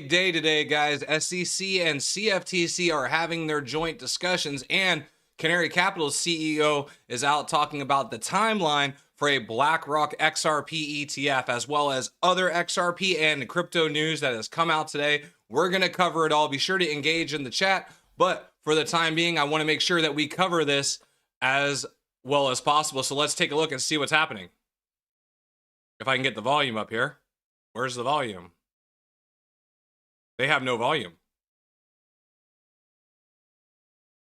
big day today, guys. SEC and CFTC are having their joint discussions, and Canary Capital's CEO is out talking about the timeline for a BlackRock XRP ETF, as well as other XRP and crypto news that has come out today. We're going to cover it all. Be sure to engage in the chat, but for the time being, I want to make sure that we cover this as well as possible. So let's take a look and see what's happening. If I can get the volume up here. Where's the volume? They have no volume.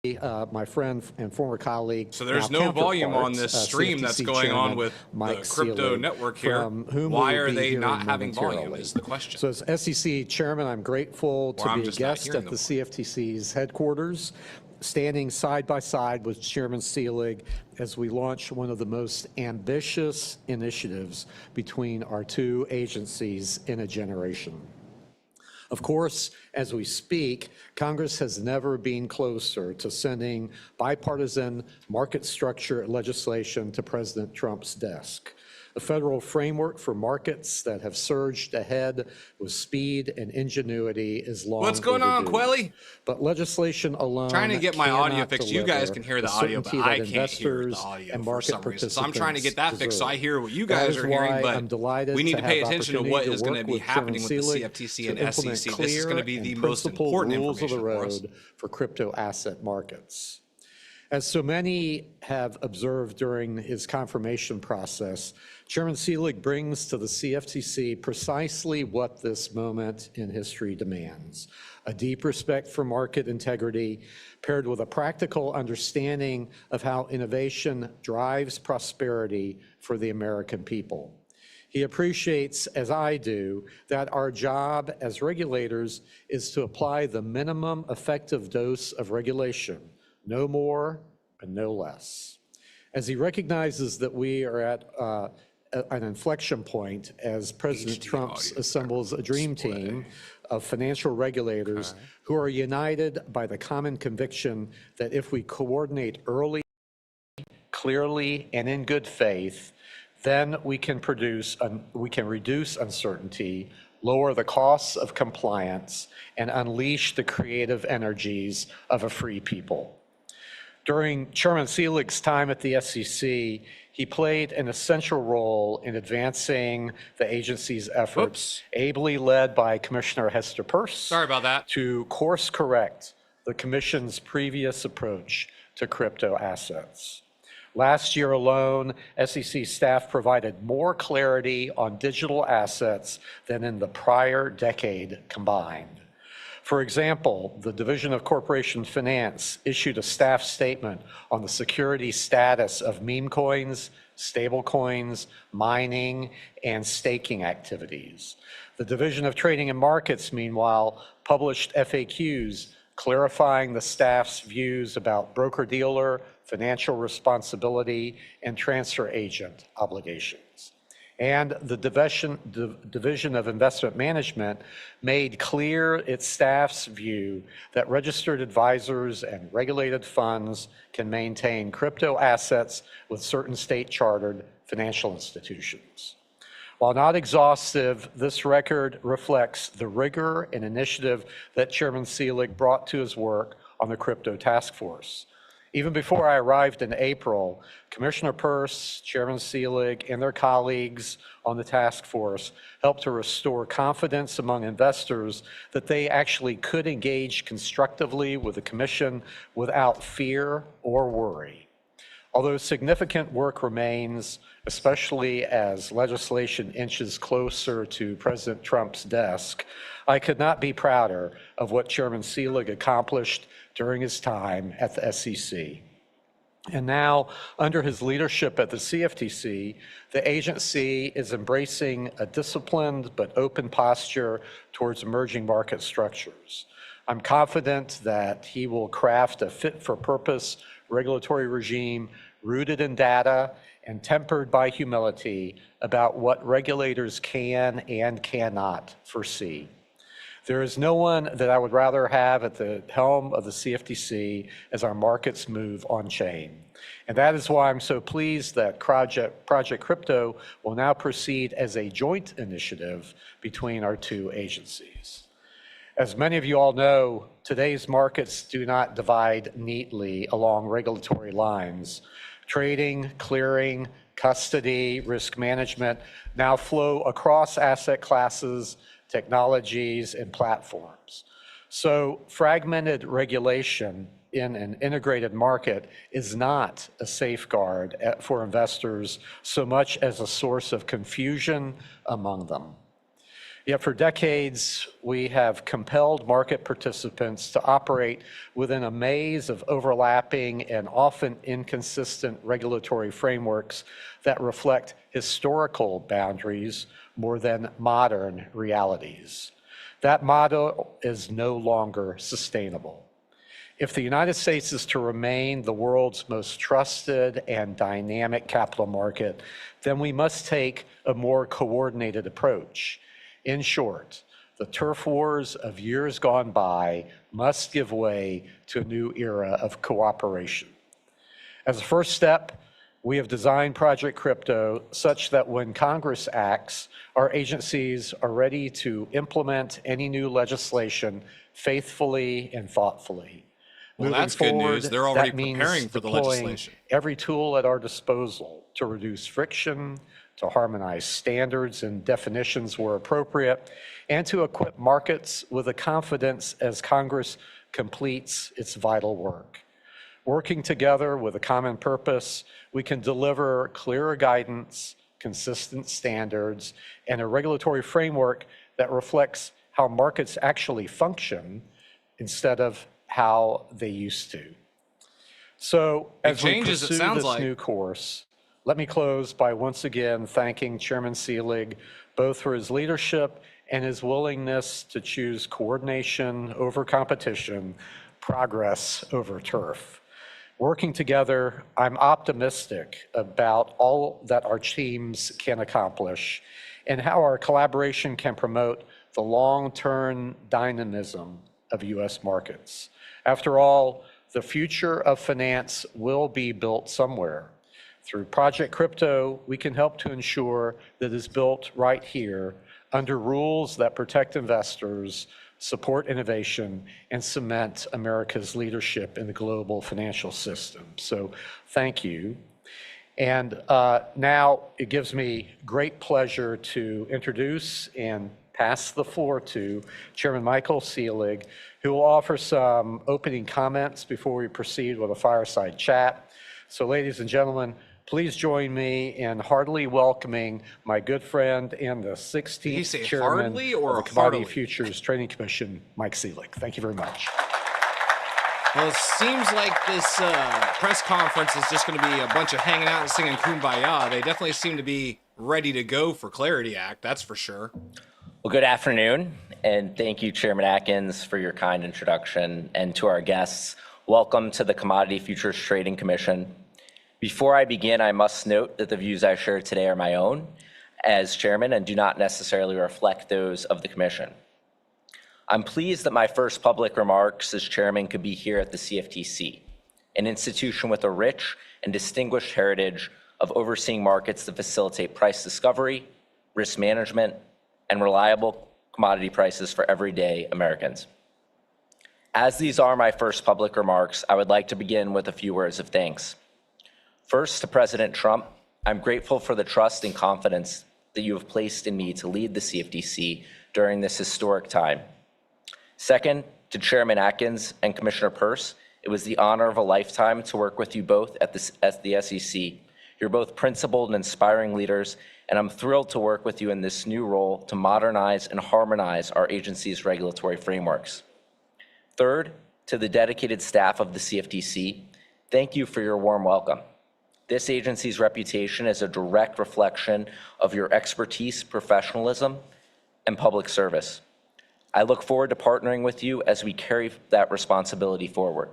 My friend and former colleague. So there's no volume on this stream that's going on with the crypto network here. Why are they not having volume is the question. So as SEC chairman, I'm grateful to be a guest at the CFTC's headquarters, standing side by side with Chairman Selig as we launch one of the most ambitious initiatives between our two agencies in a generation. Of course, as we speak, Congress has never been closer to sending bipartisan market structure legislation to President Trump's desk. A federal framework for markets that have surged ahead with speed and ingenuity is long What's going on, Quelly? But legislation alone trying to get my audio fixed. You guys can hear the audio, but I can't hear the audio for some reason. So I'm trying to get that fixed so I hear what you guys are hearing, but we need to pay attention to what is going to be happening with the CFTC and SEC. This is going to be the most important information for us. For crypto asset markets. As so many have observed during his confirmation process, Chairman Selig brings to the CFTC precisely what this moment in history demands: a deep respect for market integrity, paired with a practical understanding of how innovation drives prosperity for the American people. He appreciates, as I do, that our job as regulators is to apply the minimum effective dose of regulation, no more and no less. As he recognizes that we are at an inflection point as President Trump assembles a dream team of financial regulators who are united by the common conviction that if we coordinate early, clearly, and in good faith, then we can reduce uncertainty, lower the costs of compliance, and unleash the creative energies of a free people. During Chairman Selig's time at the SEC, he played an essential role in advancing the agency's efforts, ably led by Commissioner Hester Peirce. Sorry about that. To course correct the Commission's previous approach to crypto assets. Last year alone, SEC staff provided more clarity on digital assets than in the prior decade combined. For example, the Division of Corporation Finance issued a staff statement on the security status of meme coins, stable coins, mining, and staking activities. The Division of Trading and Markets, meanwhile, published FAQs clarifying the staff's views about broker-dealer, financial responsibility, and transfer agent obligations. And the Division of Investment Management made clear its staff's view that registered advisors and regulated funds can maintain crypto assets with certain state-chartered financial institutions. While not exhaustive, this record reflects the rigor and initiative that Chairman Selig brought to his work on the Crypto Task Force. Even before I arrived in April, Commissioner Peirce, Chairman Selig, and their colleagues on the task force helped to restore confidence among investors that they actually could engage constructively with the Commission without fear or worry. Although significant work remains, especially as legislation inches closer to President Trump's desk, I could not be prouder of what Chairman Selig accomplished during his time at the SEC. And now, under his leadership at the CFTC, the agency is embracing a disciplined but open posture towards emerging market structures. I'm confident that he will craft a fit-for-purpose regulatory regime rooted in data and tempered by humility about what regulators can and cannot foresee. There is no one that I would rather have at the helm of the CFTC as our markets move on-chain. And that is why I'm so pleased that Project Crypto will now proceed as a joint initiative between our two agencies. As many of you all know, today's markets do not divide neatly along regulatory lines. Trading, clearing, custody, risk management now flow across asset classes, technologies, and platforms. So fragmented regulation in an integrated market is not a safeguard for investors so much as a source of confusion among them. Yet for decades, we have compelled market participants to operate within a maze of overlapping and often inconsistent regulatory frameworks that reflect historical boundaries more than modern realities. That model is no longer sustainable. If the United States is to remain the world's most trusted and dynamic capital market, then we must take a more coordinated approach. In short, the turf wars of years gone by must give way to a new era of cooperation. As a first step, we have designed Project Crypto such that when Congress acts, our agencies are ready to implement any new legislation faithfully and thoughtfully. Well, Moving that's good forward, news. They're already that means preparing for the deploying legislation. every tool at our disposal to reduce friction, to harmonize standards and definitions where appropriate, and to equip markets with the confidence as Congress completes its vital work. Working together with a common purpose, we can deliver clearer guidance, consistent standards, and a regulatory framework that reflects how markets actually function instead of how they used to. So as we pursue this new course, let me close by once again thanking Chairman Selig both for his leadership and his willingness to choose coordination over competition, progress over turf. Working together, I'm optimistic about all that our teams can accomplish and how our collaboration can promote the long-term dynamism of U.S. markets. After all, the future of finance will be built somewhere. Through Project Crypto, we can help to ensure that it's built right here under rules that protect investors, support innovation, and cement America's leadership in the global financial system. So thank you. And now it gives me great pleasure to introduce and pass the floor to Chairman Michael Selig, who will offer some opening comments before we proceed with a fireside chat. So ladies and gentlemen, please join me in heartily welcoming my good friend and the 16th chairman of the Commodity Futures Trading Commission, Mike Selig. Thank you very much. Well, it seems like this press conference is just going to be a bunch of hanging out and singing Kumbaya. They definitely seem to be ready to go for Clarity Act, that's for sure. Well, good afternoon, and thank you, Chairman Atkins, for your kind introduction, and to our guests, welcome to the Commodity Futures Trading Commission. Before I begin, I must note that the views I share today are my own as chairman and do not necessarily reflect those of the commission. I'm pleased that my first public remarks as chairman could be here at the CFTC, an institution with a rich and distinguished heritage of overseeing markets that facilitate price discovery, risk management, and reliable commodity prices for everyday Americans. As these are my first public remarks, I would like to begin with a few words of thanks. First, to President Trump, I'm grateful for the trust and confidence that you have placed in me to lead the CFTC during this historic time. Second, to Chairman Atkins and Commissioner Peirce, it was the honor of a lifetime to work with you both at the SEC. You're both principled and inspiring leaders, and I'm thrilled to work with you in this new role to modernize and harmonize our agency's regulatory frameworks. Third, to the dedicated staff of the CFTC, thank you for your warm welcome. This agency's reputation is a direct reflection of your expertise, professionalism, and public service. I look forward to partnering with you as we carry that responsibility forward.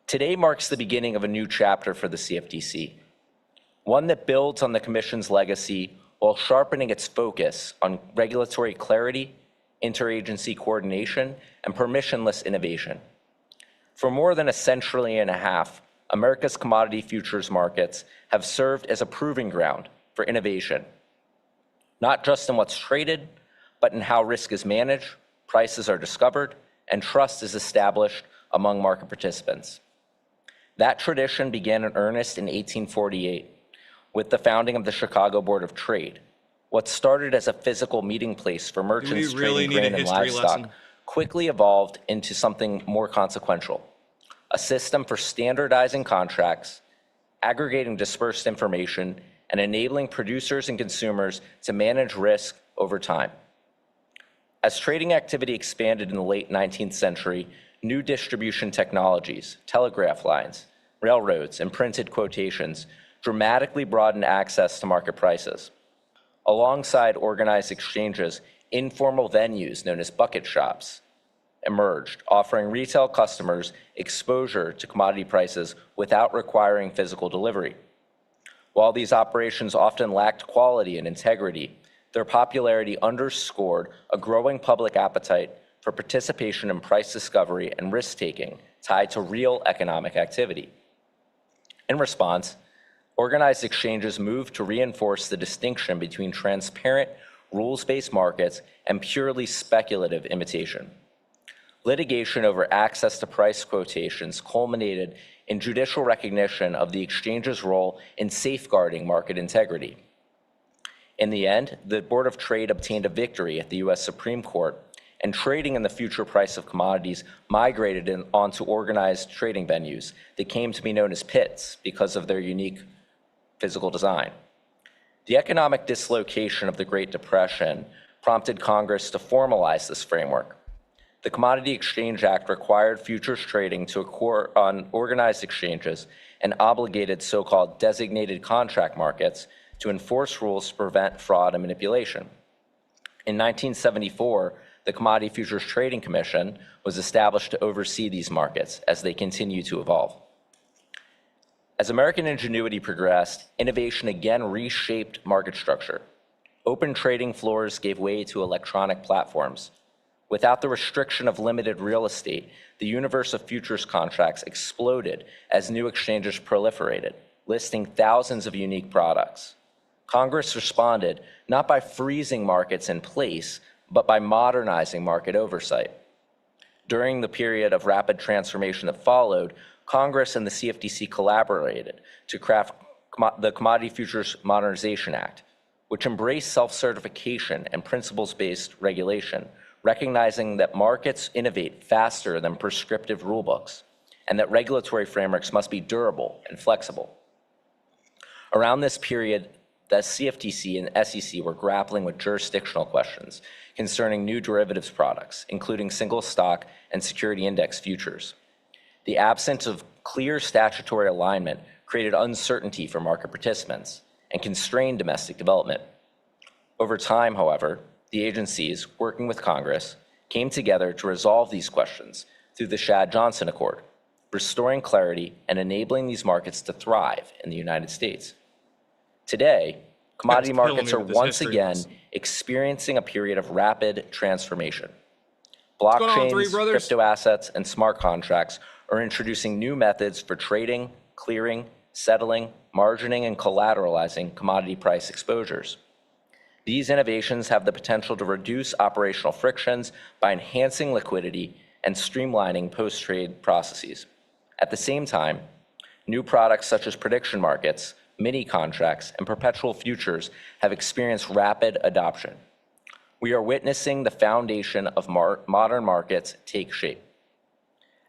Today marks the beginning of a new chapter for the CFTC, one that builds on the Commission's legacy while sharpening its focus on regulatory clarity, interagency coordination, and permissionless innovation. For more than a century and a half, America's commodity futures markets have served as a proving ground for innovation, not just in what's traded, but in how risk is managed, prices are discovered, and trust is established among market participants. That tradition began in earnest in 1848 with the founding of the Chicago Board of Trade. What started as a physical meeting place for merchants trading grain and livestock quickly evolved into something more consequential, a system for standardizing contracts, aggregating dispersed information, and enabling producers and consumers to manage risk over time. As trading activity expanded in the late 19th century, new distribution technologies, telegraph lines, railroads, and printed quotations dramatically broadened access to market prices. Alongside organized exchanges, informal venues known as bucket shops emerged, offering retail customers exposure to commodity prices without requiring physical delivery. While these operations often lacked quality and integrity, their popularity underscored a growing public appetite for participation in price discovery and risk-taking tied to real economic activity. In response, organized exchanges moved to reinforce the distinction between transparent, rules-based markets and purely speculative imitation. Litigation over access to price quotations culminated in judicial recognition of the exchange's role in safeguarding market integrity. In the end, the Board of Trade obtained a victory at the U.S. Supreme Court, and trading in the future price of commodities migrated onto organized trading venues that came to be known as pits because of their unique physical design. The economic dislocation of the Great Depression prompted Congress to formalize this framework. The Commodity Exchange Act required futures trading to occur on organized exchanges and obligated so-called designated contract markets to enforce rules to prevent fraud and manipulation. In 1974, the Commodity Futures Trading Commission was established to oversee these markets as they continue to evolve. As American ingenuity progressed, innovation again reshaped market structure. Open trading floors gave way to electronic platforms. Without the restriction of limited real estate, the universe of futures contracts exploded as new exchanges proliferated, listing thousands of unique products. Congress responded not by freezing markets in place, but by modernizing market oversight. During the period of rapid transformation that followed, Congress and the CFTC collaborated to craft the Commodity Futures Modernization Act, which embraced self-certification and principles-based regulation, recognizing that markets innovate faster than prescriptive rulebooks, and that regulatory frameworks must be durable and flexible. Around this period, the CFTC and SEC were grappling with jurisdictional questions concerning new derivatives products, including single stock and security index futures. The absence of clear statutory alignment created uncertainty for market participants and constrained domestic development. Over time, however, the agencies, working with Congress, came together to resolve these questions through the Shad-Johnson Accord, restoring clarity and enabling these markets to thrive in the United States. Today, commodity markets are once again experiencing a period of rapid transformation. Blockchains, crypto assets, and smart contracts are introducing new methods for trading, clearing, settling, margining, and collateralizing commodity price exposures. These innovations have the potential to reduce operational frictions by enhancing liquidity and streamlining post-trade processes. At the same time, new products such as prediction markets, mini contracts, and perpetual futures have experienced rapid adoption. We are witnessing the foundation of modern markets take shape.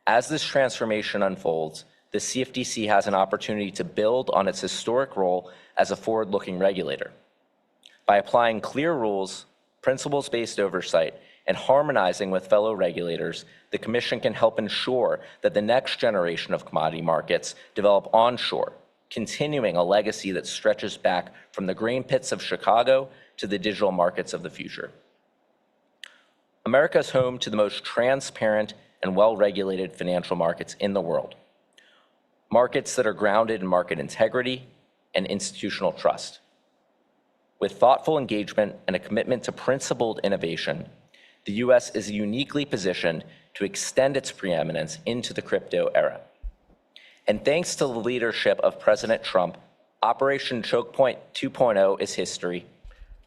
As this transformation unfolds, the CFTC has an opportunity to build on its historic role as a forward-looking regulator. By applying clear rules, principles-based oversight, and harmonizing with fellow regulators, the Commission can help ensure that the next generation of commodity markets develop onshore, continuing a legacy that stretches back from the grain pits of Chicago to the digital markets of the future. America is home to the most transparent and well-regulated financial markets in the world. Markets that are grounded in market integrity and institutional trust. With thoughtful engagement and a commitment to principled innovation, the U.S. is uniquely positioned to extend its preeminence into the crypto era. And thanks to the leadership of President Trump, Operation Choke Point 2.0 is history,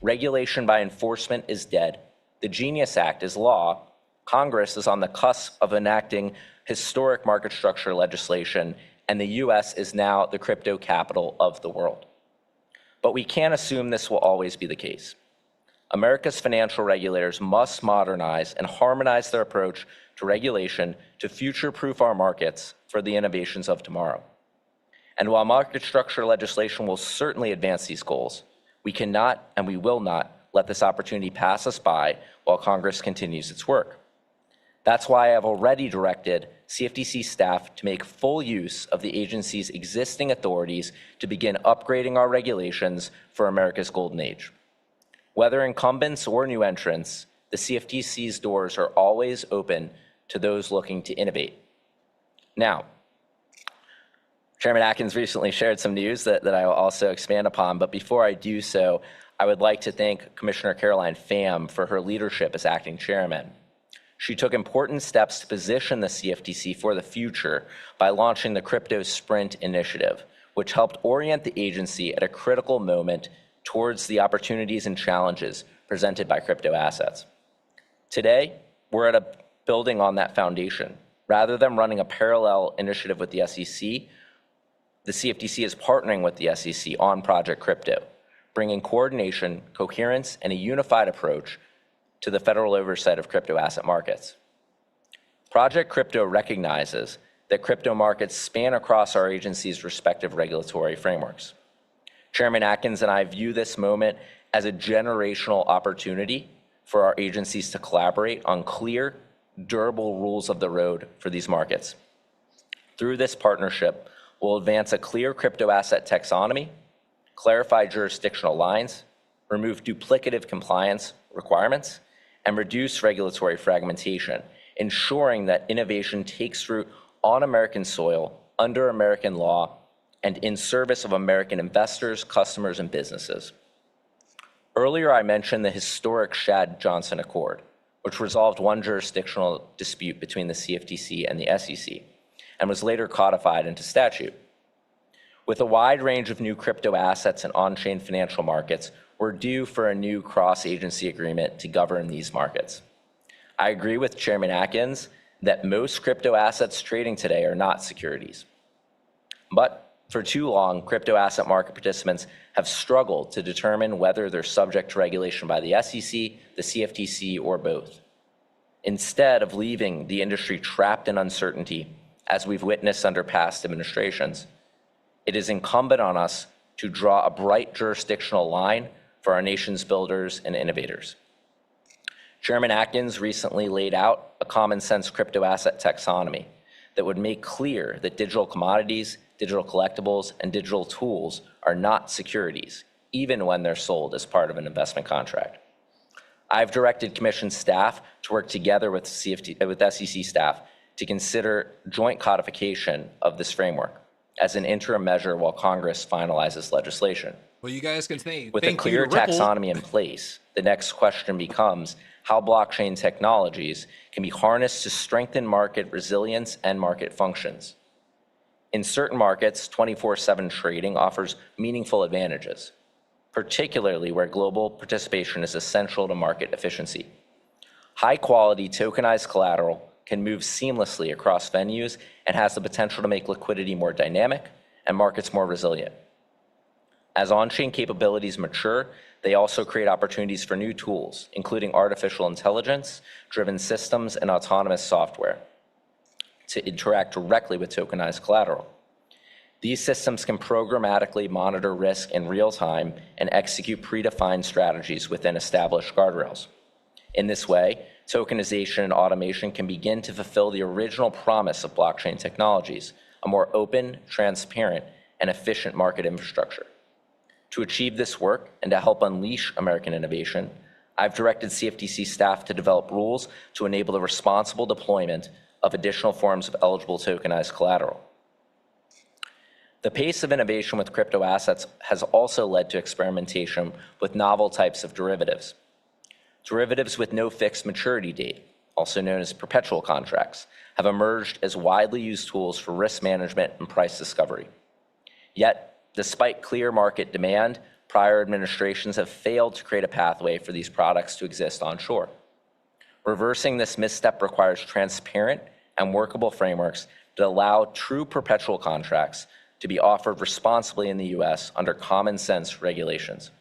regulation by enforcement is dead, the Genius Act is law, Congress is on the cusp of enacting historic market structure legislation, and the US is now the crypto capital of the world. But we can't assume this will always be the case. America's financial regulators must modernize and harmonize their approach to regulation to future-proof our markets for the innovations of tomorrow. And while market structure legislation will certainly advance these goals, we cannot and we will not let this opportunity pass us by while Congress continues its work. That's why I have already directed CFTC staff to make full use of the agency's existing authorities to begin upgrading our regulations for America's golden age. Whether incumbents or new entrants, the CFTC's doors are always open to those looking to innovate. Now, Chairman Atkins recently shared some news that I will also expand upon, but before I do so, I would like to thank Commissioner Caroline Pham for her leadership as acting chairman. She took important steps to position the CFTC for the future by launching the Crypto Sprint initiative, which helped orient the agency at a critical moment towards the opportunities and challenges presented by crypto assets. Today, we're building on that foundation. Rather than running a parallel initiative with the SEC, the CFTC is partnering with the SEC on Project Crypto, bringing coordination, coherence, and a unified approach to the federal oversight of crypto asset markets. Project Crypto recognizes that crypto markets span across our agency's respective regulatory frameworks. Chairman Atkins and I view this moment as a generational opportunity for our agencies to collaborate on clear, durable rules of the road for these markets. Through this partnership, we'll advance a clear crypto asset taxonomy, clarify jurisdictional lines, remove duplicative compliance requirements, and reduce regulatory fragmentation, ensuring that innovation takes root on American soil, under American law, and in service of American investors, customers, and businesses. Earlier, I mentioned the historic Shad-Johnson Accord, which resolved one jurisdictional dispute between the CFTC and the SEC, and was later codified into statute. With a wide range of new crypto assets and on-chain financial markets, we're due for a new cross-agency agreement to govern these markets. I agree with Chairman Atkins that most crypto assets trading today are not securities. But for too long, crypto asset market participants have struggled to determine whether they're subject to regulation by the SEC, the CFTC, or both. Instead of leaving the industry trapped in uncertainty, as we've witnessed under past administrations, it is incumbent on us to draw a bright jurisdictional line for our nation's builders and innovators. Chairman Atkins recently laid out a common sense crypto asset taxonomy that would make clear that digital commodities, digital collectibles, and digital tools are not securities, even when they're sold as part of an investment contract. I've directed Commission staff to work together with SEC staff to consider joint codification of this framework as an interim measure while Congress finalizes legislation. Well, you guys can think. With a clear taxonomy in place, the next question becomes how blockchain technologies can be harnessed to strengthen market resilience and market functions. In certain markets, 24/7 trading offers meaningful advantages, particularly where global participation is essential to market efficiency. High-quality tokenized collateral can move seamlessly across venues and has the potential to make liquidity more dynamic and markets more resilient. As on-chain capabilities mature, they also create opportunities for new tools, including artificial intelligence-driven systems and autonomous software, to interact directly with tokenized collateral. These systems can programmatically monitor risk in real time and execute predefined strategies within established guardrails. In this way, tokenization and automation can begin to fulfill the original promise of blockchain technologies, a more open, transparent, and efficient market infrastructure. To achieve this work and to help unleash American innovation, I've directed CFTC staff to develop rules to enable the responsible deployment of additional forms of eligible tokenized collateral. The pace of innovation with crypto assets has also led to experimentation with novel types of derivatives. Derivatives with no fixed maturity date, also known as perpetual contracts, have emerged as widely used tools for risk management and price discovery. Yet, despite clear market demand, prior administrations have failed to create a pathway for these products to exist onshore. Reversing this misstep requires transparent and workable frameworks that allow true perpetual contracts to be offered responsibly in the US under common sense regulations.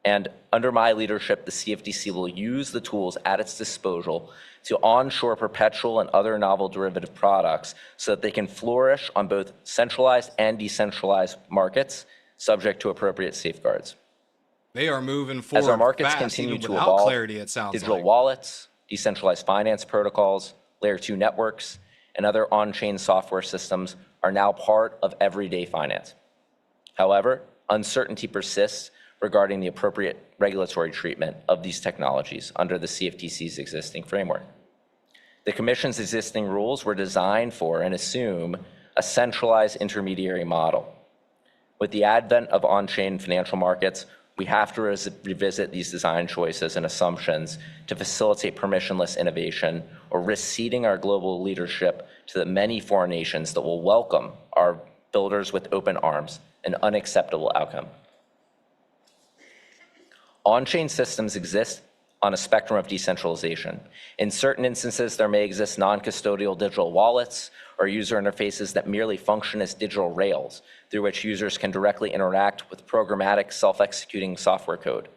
And under my leadership, the CFTC will use the tools at its disposal to onshore perpetual and other novel derivative products so that they can flourish on both centralized and decentralized markets, subject to appropriate safeguards. They are moving forward As our markets fast, continue even to without evolve, clarity, it sounds digital like. wallets, decentralized finance protocols, layer 2 networks, and other on-chain software systems are now part of everyday finance. However, uncertainty persists regarding the appropriate regulatory treatment of these technologies under the CFTC's existing framework. The Commission's existing rules were designed for and assume a centralized intermediary model. With the advent of on-chain financial markets, we have to revisit these design choices and assumptions to facilitate permissionless innovation or risk ceding our global leadership to the many foreign nations that will welcome our builders with open arms, an unacceptable outcome. On-chain systems exist on a spectrum of decentralization. In certain instances, there may exist non-custodial digital wallets or user interfaces that merely function as digital rails through which users can directly interact with programmatic self-executing software code.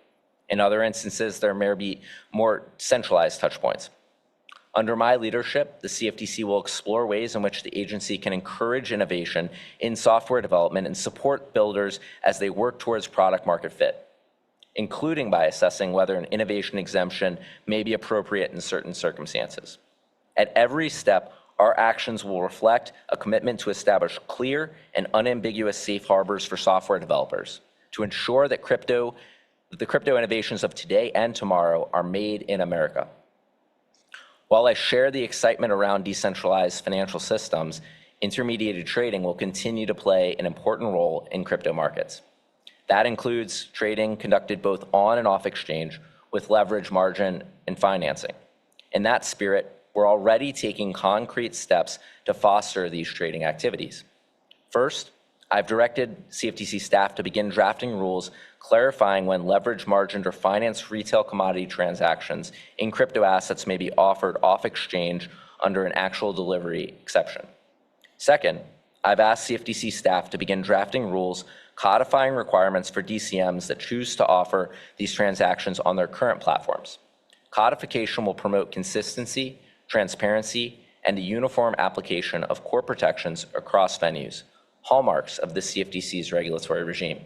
In other instances, there may be more centralized touchpoints. Under my leadership, the CFTC will explore ways in which the agency can encourage innovation in software development and support builders as they work towards product market fit, including by assessing whether an innovation exemption may be appropriate in certain circumstances. At every step, our actions will reflect a commitment to establish clear and unambiguous safe harbors for software developers to ensure that the crypto innovations of today and tomorrow are made in America. While I share the excitement around decentralized financial systems, intermediated trading will continue to play an important role in crypto markets. That includes trading conducted both on and off exchange with leverage, margin, and financing. In that spirit, we're already taking concrete steps to foster these trading activities. First, I've directed CFTC staff to begin drafting rules clarifying when leverage, margin, or finance retail commodity transactions in crypto assets may be offered off exchange under an actual delivery exception. Second, I've asked CFTC staff to begin drafting rules codifying requirements for DCMs that choose to offer these transactions on their current platforms. Codification will promote consistency, transparency, and a uniform application of core protections across venues, hallmarks of the CFTC's regulatory regime.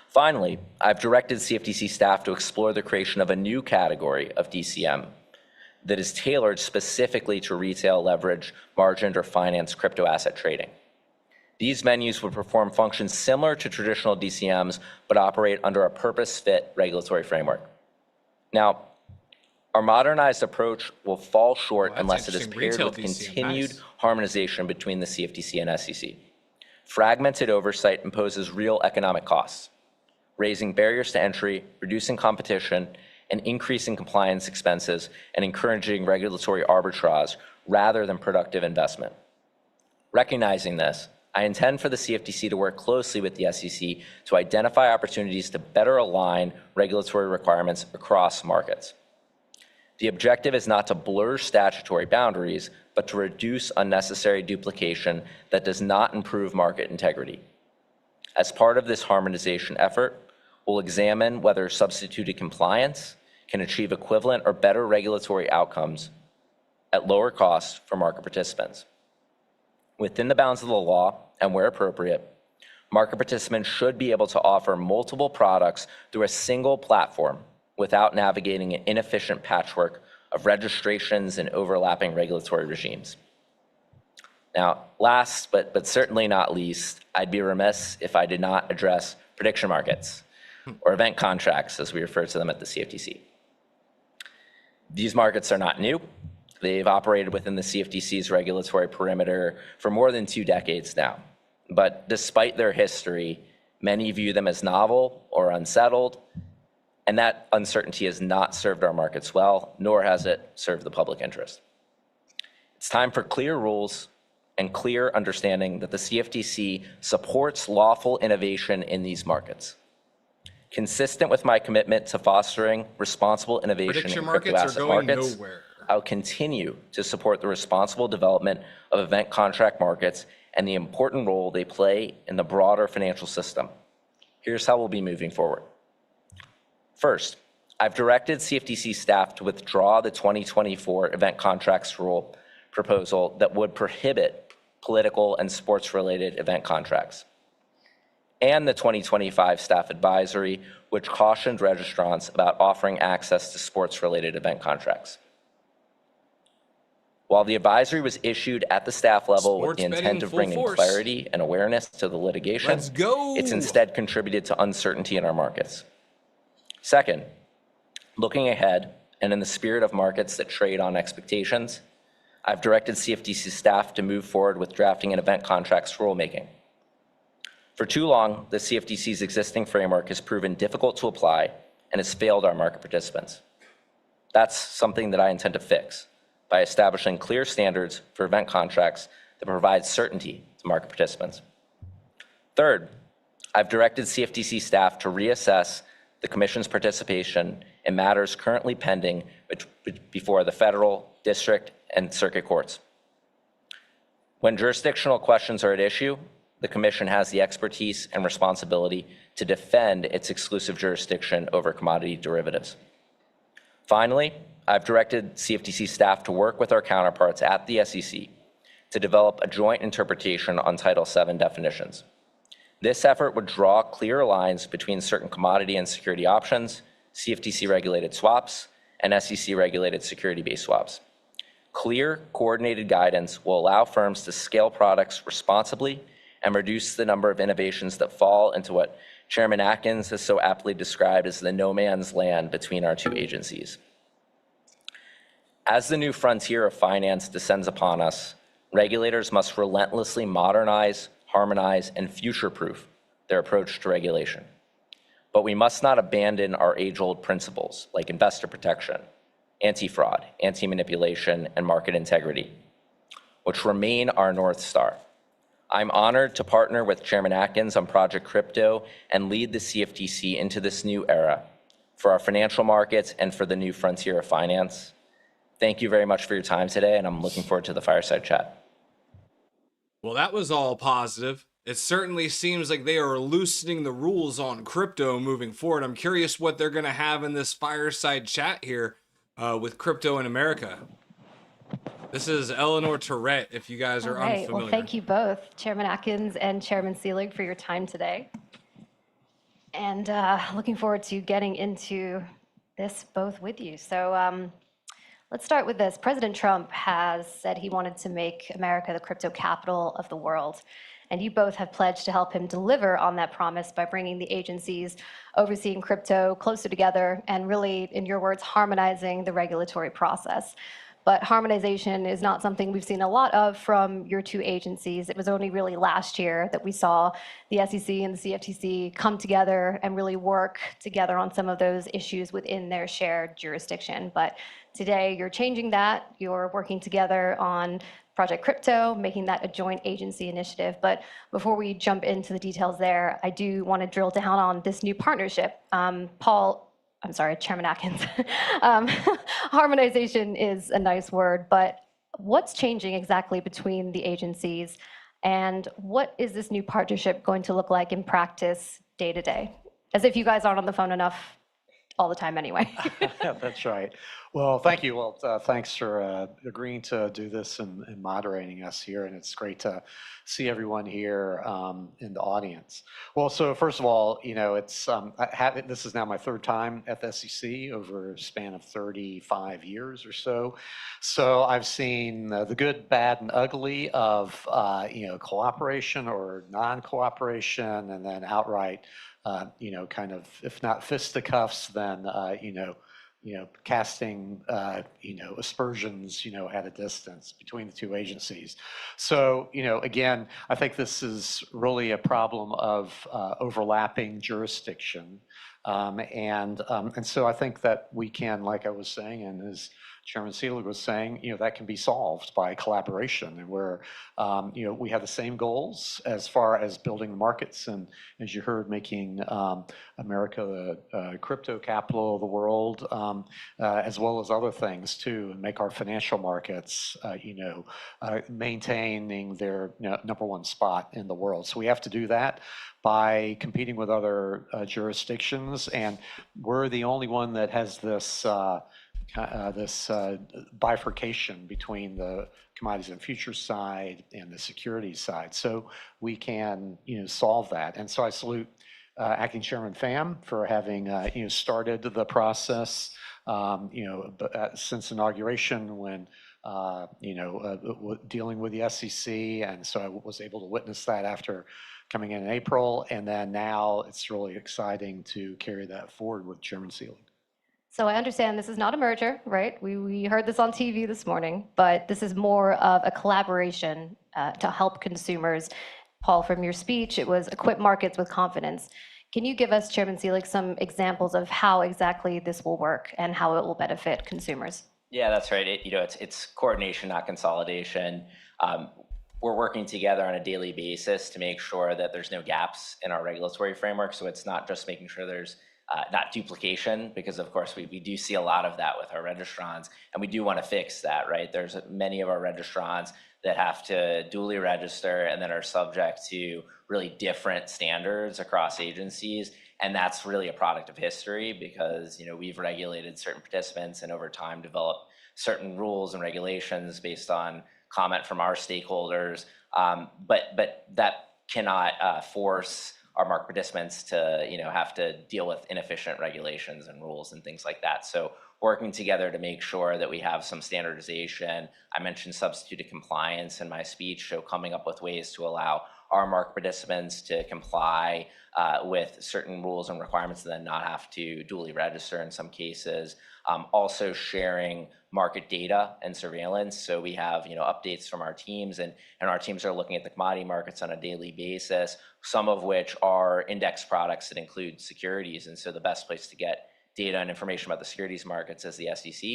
Finally, I've directed CFTC staff to explore the creation of a new category of DCM that is tailored specifically to retail leverage, margin, or finance crypto asset trading. These venues would perform functions similar to traditional DCMs, but operate under a purpose-fit regulatory framework. Now, our modernized approach will fall short unless it is paired with continued harmonization between the CFTC and SEC. Fragmented oversight imposes real economic costs, raising barriers to entry, reducing competition, and increasing compliance expenses, and encouraging regulatory arbitrage rather than productive investment. Recognizing this, I intend for the CFTC to work closely with the SEC to identify opportunities to better align regulatory requirements across markets. The objective is not to blur statutory boundaries, but to reduce unnecessary duplication that does not improve market integrity. As part of this harmonization effort, we'll examine whether substituted compliance can achieve equivalent or better regulatory outcomes at lower costs for market participants. Within the bounds of the law and where appropriate, market participants should be able to offer multiple products through a single platform without navigating an inefficient patchwork of registrations and overlapping regulatory regimes. Now, last but certainly not least, I'd be remiss if I did not address prediction markets, or event contracts as we refer to them at the CFTC. These markets are not new. They've operated within the CFTC's regulatory perimeter for more than 2 decades now. But despite their history, many view them as novel or unsettled, and that uncertainty has not served our markets well, nor has it served the public interest. It's time for clear rules and clear understanding that the CFTC supports lawful innovation in these markets. Consistent with my commitment to fostering responsible innovation Prediction in crypto markets are asset going markets, nowhere. I'll continue to support the responsible development of event contract markets and the important role they play in the broader financial system. Here's how we'll be moving forward. First, I've directed CFTC staff to withdraw the 2024 event contracts rule proposal that would prohibit political and sports-related event contracts, and the 2025 staff advisory, which cautioned registrants about offering access to sports-related event contracts. While the advisory was issued at the staff level with the intent of bringing clarity and awareness to the litigation, it's instead contributed to uncertainty in our markets. Second, looking ahead, and in the spirit of markets that trade on expectations, I've directed CFTC staff to move forward with drafting an event contracts rulemaking. For too long, the CFTC's existing framework has proven difficult to apply and has failed our market participants. That's something that I intend to fix by establishing clear standards for event contracts that provide certainty to market participants. Third, I've directed CFTC staff to reassess the Commission's participation in matters currently pending before the federal, district, and circuit courts. When jurisdictional questions are at issue, the Commission has the expertise and responsibility to defend its exclusive jurisdiction over commodity derivatives. Finally, I've directed CFTC staff to work with our counterparts at the SEC to develop a joint interpretation on Title VII definitions. This effort would draw clear lines between certain commodity and security options, CFTC-regulated swaps, and SEC-regulated security-based swaps. Clear, coordinated guidance will allow firms to scale products responsibly and reduce the number of innovations that fall into what Chairman Atkins has so aptly described as the no man's land between our two agencies. As the new frontier of finance descends upon us, regulators must relentlessly modernize, harmonize, and future-proof their approach to regulation. But we must not abandon our age-old principles like investor protection, anti-fraud, anti-manipulation, and market integrity, which remain our North Star. I'm honored to partner with Chairman Atkins on Project Crypto and lead the CFTC into this new era for our financial markets and for the new frontier of finance. Thank you very much for your time today, and I'm looking forward to the fireside chat. Well, that was all positive. It certainly seems like they are loosening the rules on crypto moving forward. I'm curious what they're going to have in this fireside chat here with crypto in America. This is Eleanor Tourette, if you guys are unfamiliar. Well, thank you both, Chairman Atkins and Chairman Selig, for your time today. And looking forward to getting into this both with you. So let's start with this. President Trump has said he wanted to make America the crypto capital of the world. And you both have pledged to help him deliver on that promise by bringing the agencies overseeing crypto closer together and really, in your words, harmonizing the regulatory process. But harmonization is not something we've seen a lot of from your two agencies. It was only really last year that we saw the SEC and the CFTC come together and really work together on some of those issues within their shared jurisdiction. But today you're changing that. You're working together on Project Crypto, making that a joint agency initiative. But before we jump into the details there, I do want to drill down on this new partnership. Chairman Atkins. Harmonization is a nice word, but what's changing exactly between the agencies, and what is this new partnership going to look like in practice day to day? As if you guys aren't on the phone enough all the time anyway. That's right. Well, thank you. Well, thanks for agreeing to do this and moderating us here. And it's great to see everyone here in the audience. Well, so first of all, you know, this is now my third time at the SEC over a span of 35 years or so. So I've seen the good, bad, and ugly of, cooperation or non-cooperation, and then outright, kind of, if not fisticuffs, then, casting, aspersions, at a distance between the two agencies. So, again, I think this is really a problem of overlapping jurisdiction. And so I think that we can, like I was saying, and as Chairman Selig was saying, that can be solved by collaboration, and where we have the same goals as far as building the markets, and as you heard, making America the crypto capital of the world, as well as other things too, and make our financial markets, maintaining their number one spot in the world. So we have to do that by competing with other jurisdictions, and we're the only one that has this bifurcation between the commodities and futures side and the securities side. So we can, solve that. And so I salute Acting Chairman Pham for having, started the process, since inauguration when, dealing with the SEC. And so I was able to witness that after coming in April. And then now it's really exciting to carry that forward with Chairman Selig. So I understand this is not a merger, right? We heard this on TV this morning, but this is more of a collaboration to help consumers. Paul, from your speech, it was equip markets with confidence. Can you give us, Chairman Selig, some examples of how exactly this will work and how it will benefit consumers? Yeah, that's right. It's coordination, not consolidation. We're working together on a daily basis to make sure that there's no gaps in our regulatory framework. So it's not just making sure there's not duplication, because of course we do see a lot of that with our registrants, and we do want to fix that, right? There's many of our registrants that have to duly register and then are subject to really different standards across agencies. And that's really a product of history because, we've regulated certain participants and over time developed certain rules and regulations based on comment from our stakeholders. But that cannot force our market participants to, have to deal with inefficient regulations and rules and things like that. So working together to make sure that we have some standardization. I mentioned substituted compliance in my speech, so coming up with ways to allow our market participants to comply with certain rules and requirements and then not have to duly register in some cases. Also sharing market data and surveillance. So we have updates from our teams, and our teams are looking at the commodity markets on a daily basis, some of which are index products that include securities. And so the best place to get data and information about the securities markets is the SEC.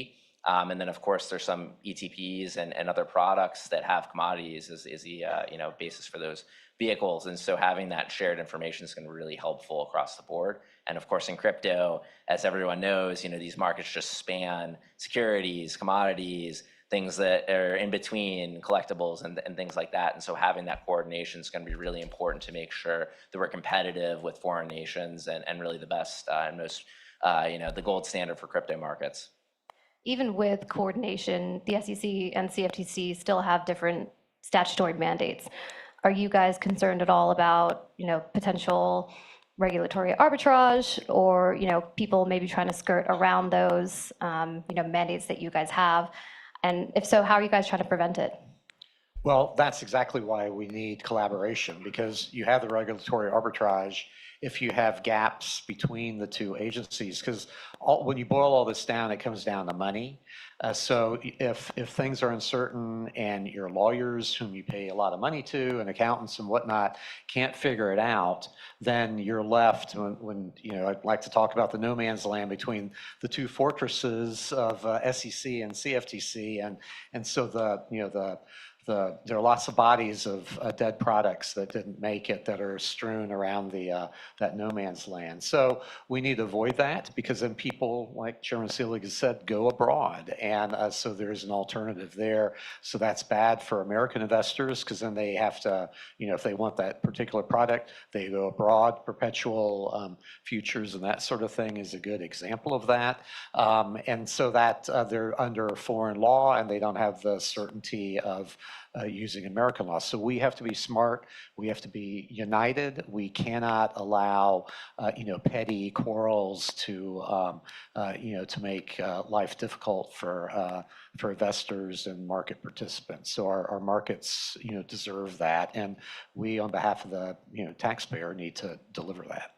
And then, of course, there's some ETPs and other products that have commodities is the basis for those vehicles. And so having that shared information is going to be really helpful across the board. And of course, in crypto, as everyone knows, these markets just span securities, commodities, things that are in between, collectibles and things like that. And so having that coordination is going to be really important to make sure that we're competitive with foreign nations and really the best and most, the gold standard for crypto markets. Even with coordination, the SEC and CFTC still have different statutory mandates. Are you guys concerned at all about, potential regulatory arbitrage or, people maybe trying to skirt around those, mandates that you guys have? And if so, how are you guys trying to prevent it? Well, that's exactly why we need collaboration, because you have the regulatory arbitrage if you have gaps between the two agencies, because when you boil all this down, it comes down to money. So if things are uncertain and your lawyers, whom you pay a lot of money to, and accountants and whatnot, can't figure it out, then you're left when I'd like to talk about the no man's land between the two fortresses of SEC and CFTC, and so there are lots of bodies of dead products that didn't make it that are strewn around that no man's land. So we need to avoid that, because then people, like Chairman Selig has said, go abroad. And so there's an alternative there. So that's bad for American investors, because then they have to, if they want that particular product, they go abroad. Perpetual futures and that sort of thing is a good example of that. And so that they're under foreign law and they don't have the certainty of using American law. So we have to be smart. We have to be united. We cannot allow, petty quarrels to make life difficult for investors and market participants. So our markets, deserve that, and we, on behalf of the taxpayer, need to deliver that.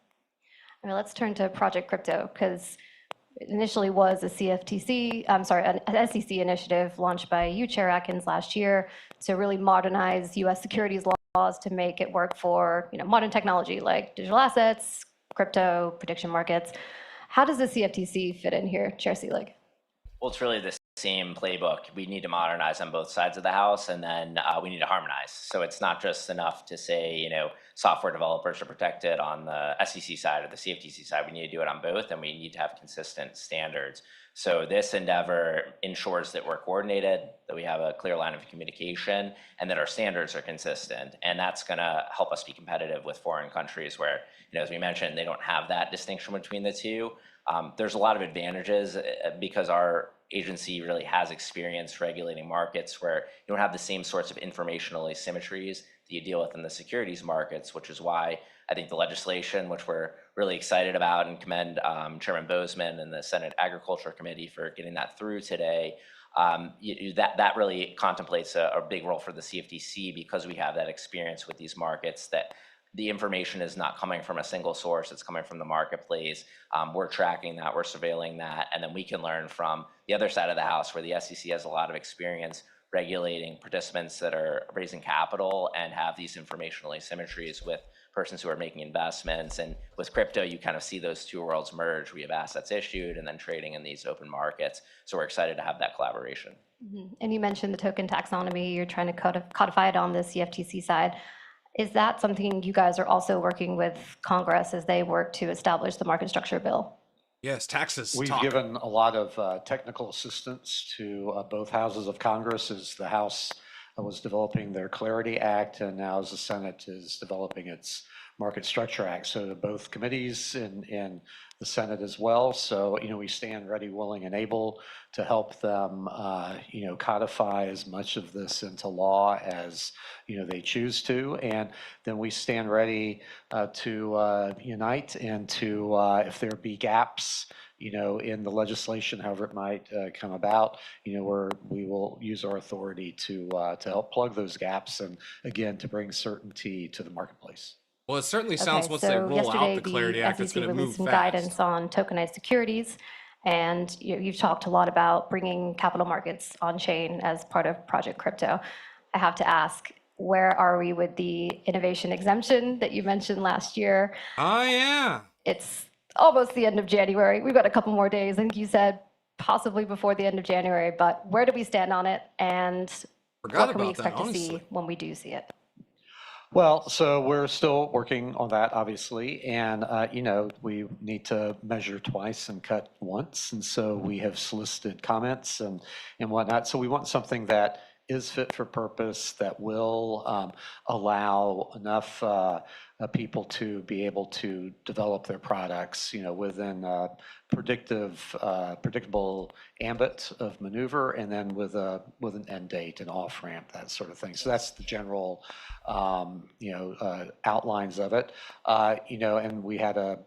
I mean, let's turn to Project Crypto, because it initially was a an SEC initiative launched by you, Chair Atkins, last year to really modernize U.S. securities laws to make it work for modern technology like digital assets, crypto, prediction markets. How does the CFTC fit in here, Chair Selig? Well, it's really the same playbook. We need to modernize on both sides of the house, and then we need to harmonize. So it's not just enough to say, software developers are protected on the SEC side or the CFTC side. We need to do it on both, and we need to have consistent standards. So this endeavor ensures that we're coordinated, that we have a clear line of communication, and that our standards are consistent. And that's going to help us be competitive with foreign countries where, as we mentioned, they don't have that distinction between the two. There's a lot of advantages because our agency really has experience regulating markets where you don't have the same sorts of informational asymmetries that you deal with in the securities markets, which is why I think the legislation, which we're really excited about and commend Chairman Bozeman and the Senate Agriculture Committee for getting that through today, that really contemplates a big role for the CFTC because we have that experience with these markets, that the information is not coming from a single source, it's coming from the marketplace. We're tracking that, we're surveilling that, and then we can learn from the other side of the house where the SEC has a lot of experience regulating participants that are raising capital and have these informational asymmetries with persons who are making investments. And with crypto, you kind of see those two worlds merge. We have assets issued and then trading in these open markets. So we're excited to have that collaboration. Mm-hmm. And you mentioned the token taxonomy, you're trying to codify it on the CFTC side. Is that something you guys are also working with Congress as they work to establish the market structure bill? Yes, taxes. We've given a lot of technical assistance to both houses of Congress as the House was developing their Clarity Act, and now as the Senate is developing its Market Structure Act. So to both committees in the Senate as well. So, we stand ready, willing, and able to help them, codify as much of this into law as, they choose to. And then we stand ready to unite and to, if there be gaps, in the legislation, however it might come about, we will use our authority to help plug those gaps and, again, to bring certainty to the marketplace. Well, it certainly sounds once they roll out the Clarity Act, it's going to move some fast. guidance on tokenized securities, and you've talked a lot about bringing capital markets on chain as part of Project Crypto. I have to ask, where are we with the innovation exemption that you mentioned last year? Oh, yeah. It's almost the end of January. We've got a couple more days. I think you said possibly before the end of January, but where do we stand on it? And what can we expect to see when we do see it? Well, so we're still working on that, obviously, and we need to measure twice and cut once, and so we have solicited comments and whatnot. So we want something that is fit for purpose, that will allow enough people to be able to develop their products, within a predictable ambit of maneuver, and then with an end date, an off ramp, that sort of thing. So that's the general, outlines of it. And we had a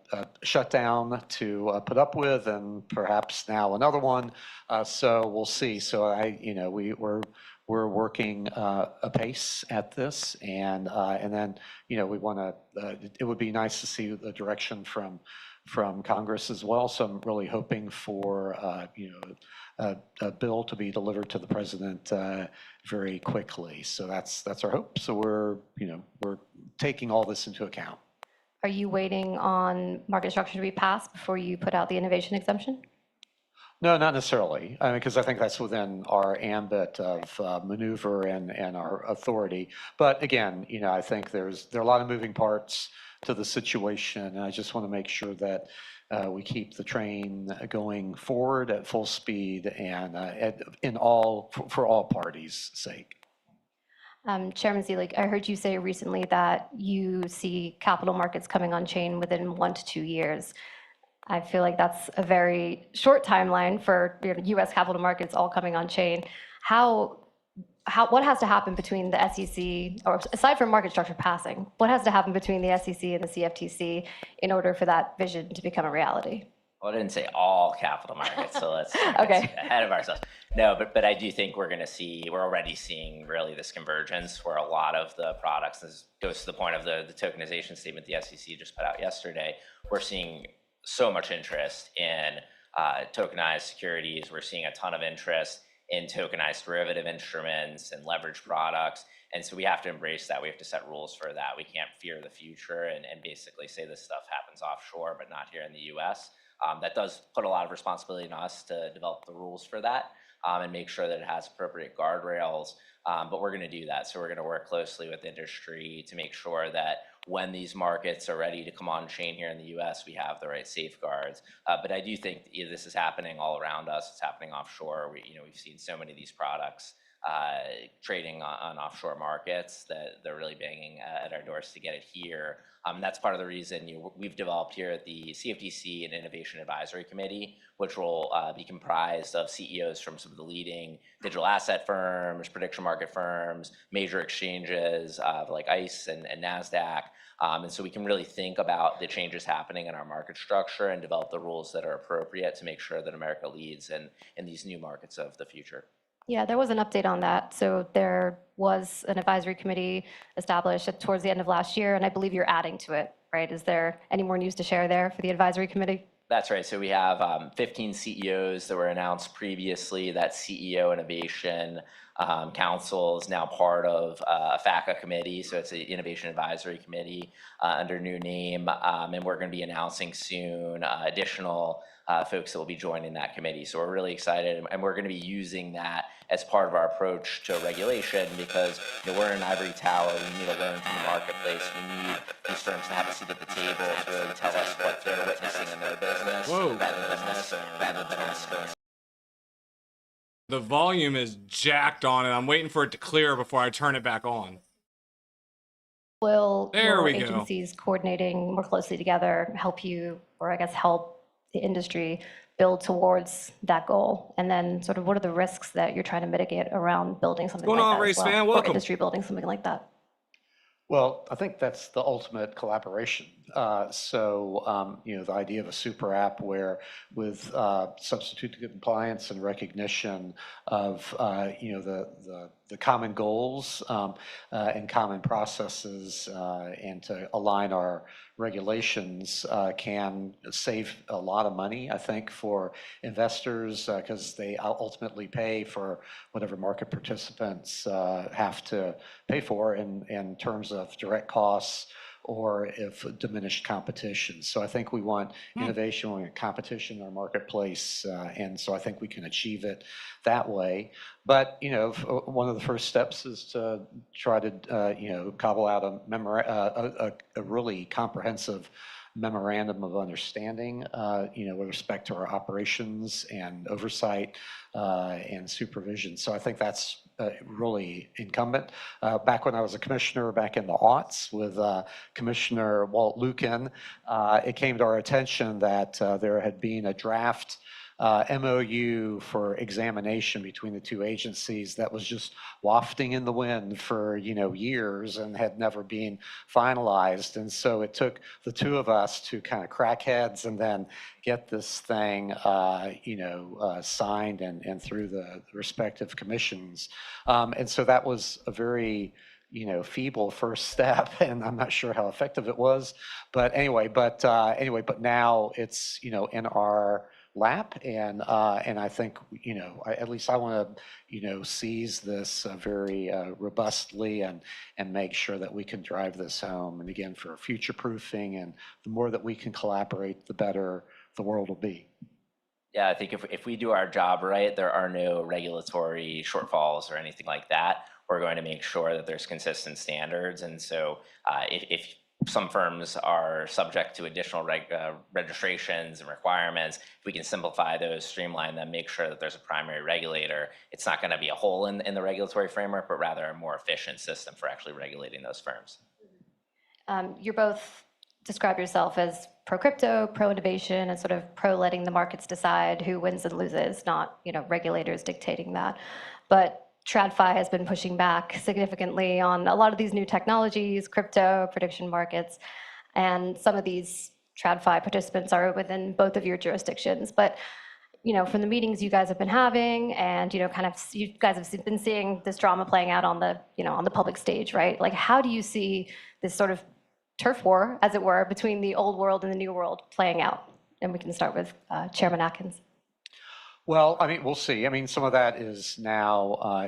shutdown to put up with, and perhaps now another one. So we'll see. So we're working apace at this, and then we want to. It would be nice to see the direction from Congress as well. So I'm really hoping for a bill to be delivered to the president very quickly. So that's our hope. So we're taking all this into account. Are you waiting on market structure to be passed before you put out the innovation exemption? No, not necessarily. I mean, because I think that's within our ambit of maneuver and our authority. But again, I think there are a lot of moving parts to the situation, and I just want to make sure that we keep the train going forward at full speed and for all parties' sake. Chairman Selig, I heard you say recently that you see capital markets coming on chain within 1 to 2 years. I feel like that's a very short timeline for U.S. capital markets all coming on chain. What has to happen between the SEC, or aside from market structure passing, what has to happen between the SEC and the CFTC in order for that vision to become a reality? Well, I didn't say all capital markets, so let's okay. get ahead of ourselves. No, but I do think we're already seeing really this convergence where a lot of the products, this goes to the point of the tokenization statement the SEC just put out yesterday, we're seeing so much interest in tokenized securities. We're seeing a ton of interest in tokenized derivative instruments and leverage products. And so we have to embrace that. We have to set rules for that. We can't fear the future and basically say this stuff happens offshore, but not here in the US. That does put a lot of responsibility on us to develop the rules for that and make sure that it has appropriate guardrails. But we're going to do that. So we're going to work closely with industry to make sure that when these markets are ready to come on chain here in the US, we have the right safeguards. But I do think this is happening all around us. It's happening offshore. We've seen so many of these products trading on offshore markets that they're really banging at our doors to get it here. That's part of the reason we've developed here at the CFTC an Innovation Advisory Committee, which will be comprised of CEOs from some of the leading digital asset firms, prediction market firms, major exchanges like ICE and NASDAQ. And so we can really think about the changes happening in our market structure and develop the rules that are appropriate to make sure that America leads in these new markets of the future. Yeah, there was an update on that. So there was an advisory committee established towards the end of last year, and I believe you're adding to it, right? Is there any more news to share there for the advisory committee? That's right. So we have 15 CEOs that were announced previously. That CEO Innovation Council is now part of a FACA committee. So it's the Innovation Advisory Committee under new name. And we're going to be announcing soon additional folks that will be joining that committee. So we're really excited. And we're going to be using that as part of our approach to regulation because we're in an ivory tower. We need to learn from the marketplace. We need these firms to have a seat at the table to really tell us what they're witnessing in their business rather than us. The volume is jacked on it. I'm waiting for it to clear before I turn it back on. Will There we go. agencies coordinating more closely together help you, or I guess help the industry build towards that goal? And then sort of what are the risks that you're trying to mitigate around building something like that? What's going on, Race Fan? Welcome. Or industry building something like that? Well, I think that's the ultimate collaboration. The idea of a super app where with substitute compliance and recognition of, the common goals and common processes and to align our regulations can save a lot of money, I think, for investors because they ultimately pay for whatever market participants have to pay for in terms of direct costs or if diminished competition. So I think we want innovation, we want competition in our marketplace, and so I think we can achieve it that way. But one of the first steps is to try to cobble out a really comprehensive memorandum of understanding, with respect to our operations and oversight and supervision. So I think that's really incumbent. Back when I was a commissioner back in the aughts with Commissioner Walt Lucan, it came to our attention that there had been a draft MOU for examination between the two agencies that was just wafting in the wind for years and had never been finalized. And so it took the two of us to kind of crack heads and then get this thing signed and through the respective commissions. And so that was a very feeble first step, and I'm not sure how effective it was. But but now it's in our lap, and I think at least I want to seize this very robustly and make sure that we can drive this home. And again, for future proofing, and the more that we can collaborate, the better the world will be. Yeah, I think if we do our job right, there are no regulatory shortfalls or anything like that. We're going to make sure that there's consistent standards. And so if some firms are subject to additional registrations and requirements, if we can simplify those, streamline them, make sure that there's a primary regulator, it's not going to be a hole in the regulatory framework, but rather a more efficient system for actually regulating those firms. You're both describe yourself as pro-crypto, pro-innovation, and sort of pro-letting the markets decide who wins and loses, not regulators dictating that. But TradFi has been pushing back significantly on a lot of these new technologies, crypto, prediction markets, and some of these TradFi participants are within both of your jurisdictions. But from the meetings you guys have been having, and you guys have been seeing this drama playing out on the on the public stage, right? Like, how do you see this sort of turf war, as it were, between the old world and the new world playing out? And we can start with Chairman Atkins. Well, I mean, we'll see. I mean, some of that is now,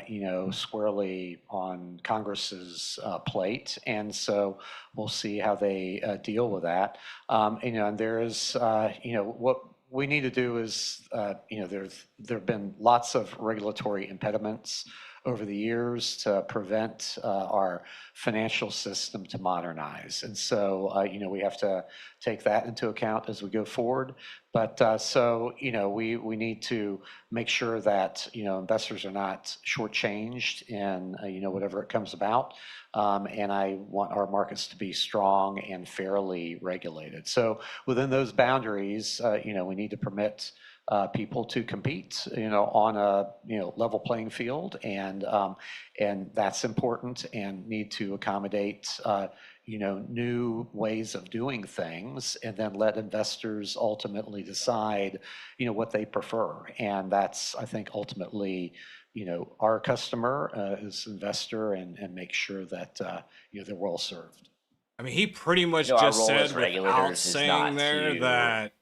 squarely on Congress's plate, and so we'll see how they deal with that. And there is, what we need to do is, there've been lots of regulatory impediments over the years to prevent our financial system to modernize. And so, we have to take that into account as we go forward. But we need to make sure that, investors are not shortchanged in, whatever it comes about. And I want our markets to be strong and fairly regulated. So within those boundaries, we need to permit people to compete, on a level playing field, and that's important, and need to accommodate new ways of doing things, and then let investors ultimately decide what they prefer. And that's, I think, ultimately our customer as investor, and make sure that they're well served. I mean, he pretty much Our just role said as without regulators is saying not there to that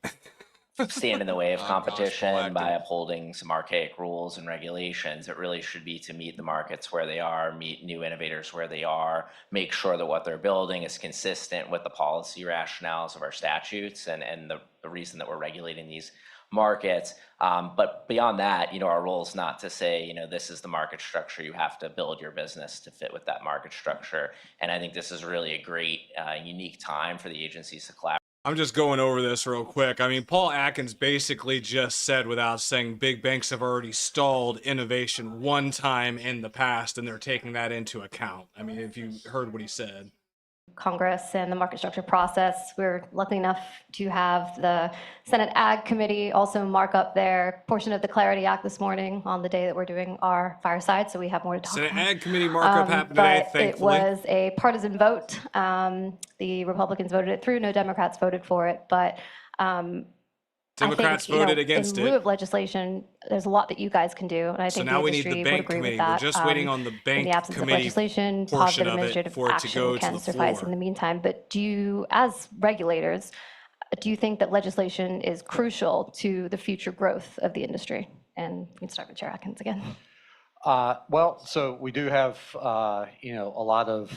stand in the way of Oh, gosh, competition Paul by Atkins. upholding some archaic rules and regulations. It really should be to meet the markets where they are, meet new innovators where they are, make sure that what they're building is consistent with the policy rationales of our statutes and the reason that we're regulating these markets. But beyond that, our role is not to say, this is the market structure. You have to build your business to fit with that market structure. And I think this is really a great, unique time for the agencies to collaborate. I'm just going over this real quick. I mean, Paul Atkins basically just said, without saying, big banks have already stalled innovation one time in the past, and they're taking that into account. I mean, if you heard what he said. Congress and the market structure process. We're lucky enough to have the Senate Ag Committee also mark up their portion of the Clarity Act this morning on the day that we're doing our fireside, so we have more to talk Senate about. Ag Committee markup happened today, But thankfully. it was a partisan vote. The Republicans voted it through. No Democrats voted for it. But Democrats I think, voted against in lieu it. of legislation, there's a lot that you guys can do, and I So think now the we need industry the would bank agree committee. with that. We're just waiting on the In bank the absence of committee legislation, portion positive of it administrative for it to action go to can the suffice floor. in the meantime. But do you, as regulators, do you think that legislation is crucial to the future growth of the industry? And we can start with Chair Atkins again. Well, so we do have, a lot of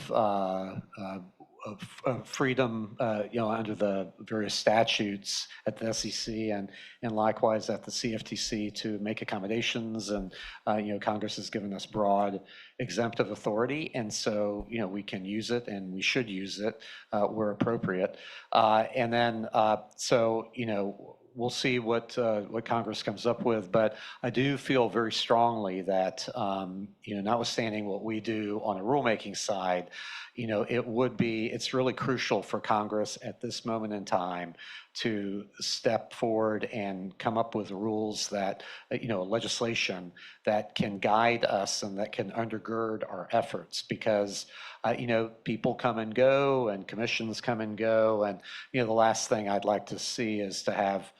freedom, under the various statutes at the SEC, and likewise at the CFTC, to make accommodations. And, Congress has given us broad exemptive authority. And so, we can use it, and we should use it where appropriate. And then, we'll see what Congress comes up with, but I do feel very strongly that, notwithstanding what we do on a rulemaking side, it's really crucial for Congress at this moment in time to step forward and come up with rules that, legislation that can guide us and that can undergird our efforts, because, people come and go, and commissions come and go. And, the last thing I'd like to see is to have,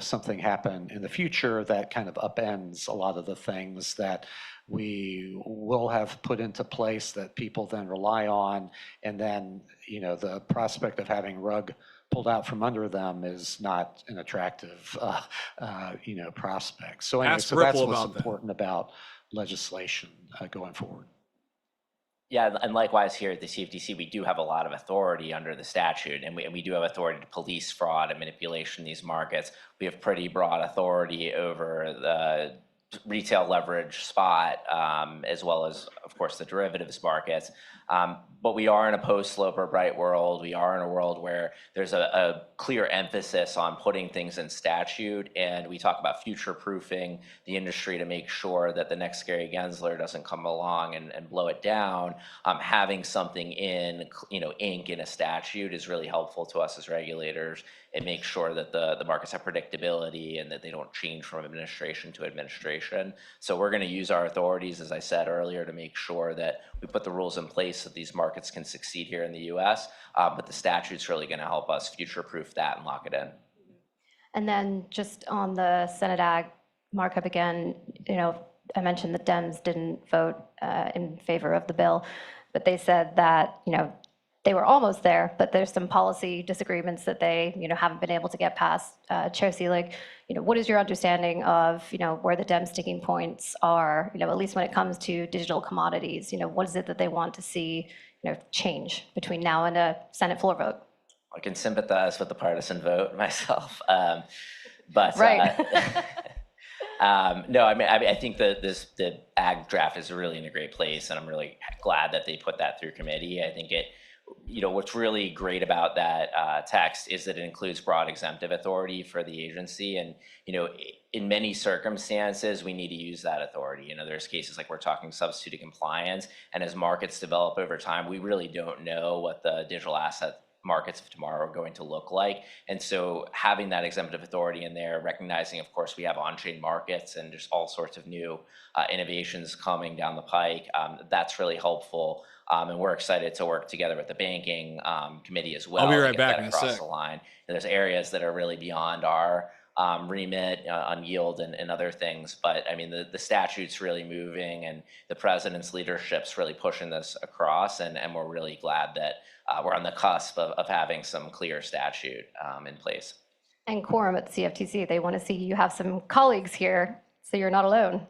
something happen in the future that kind of upends a lot of the things that we will have put into place that people then rely on. And then, the prospect of having rug pulled out from under them is not an attractive, prospect. So anyway, Ask so that's Ripple what's about that. important about legislation going forward. Yeah, and likewise here at the CFTC, we do have a lot of authority under the statute, and we do have authority to police fraud and manipulation in these markets. We have pretty broad authority over the retail leverage spot, as well as, of course, the derivatives markets. But we are in a post-Sloper Bright world. We are in a world where there's a clear emphasis on putting things in statute, and we talk about future-proofing the industry to make sure that the next Gary Gensler doesn't come along and blow it down. Having something in, ink in a statute is really helpful to us as regulators. It makes sure that the markets have predictability and that they don't change from administration to administration. So we're going to use our authorities, as I said earlier, to make sure that we put the rules in place that these markets can succeed here in the US, but the statute's really going to help us future-proof that and lock it in. And then just on the Senate Ag markup again, I mentioned the Dems didn't vote in favor of the bill, but they said that, they were almost there, but there's some policy disagreements that they, haven't been able to get past. Chair Selig, what is your understanding of, where the Dem sticking points are, at least when it comes to digital commodities? What is it that they want to see, change between now and a Senate floor vote? I can sympathize with the partisan vote myself, but Right. no, I think the ag draft is really in a great place, and I'm really glad that they put that through committee. I think what's really great about that text is that it includes broad exemptive authority for the agency, and in many circumstances we need to use that authority. There's cases like we're talking substitute compliance, and as markets develop over time, we really don't know what the digital asset markets of tomorrow are going to look like. And so having that exemptive authority in there, recognizing, of course, we have on-chain markets and just all sorts of new innovations coming down the pike, that's really helpful. And we're excited to work together with the banking committee as well. I'll be right to get back that in a across sec. the line. And there's areas that are really beyond our remit on yield and other things. But I mean, the statute's really moving, and the president's leadership's really pushing this across. And we're really glad that we're on the cusp of having some clear statute in place. And quorum at the CFTC, they want to see you have some colleagues here, so you're not alone.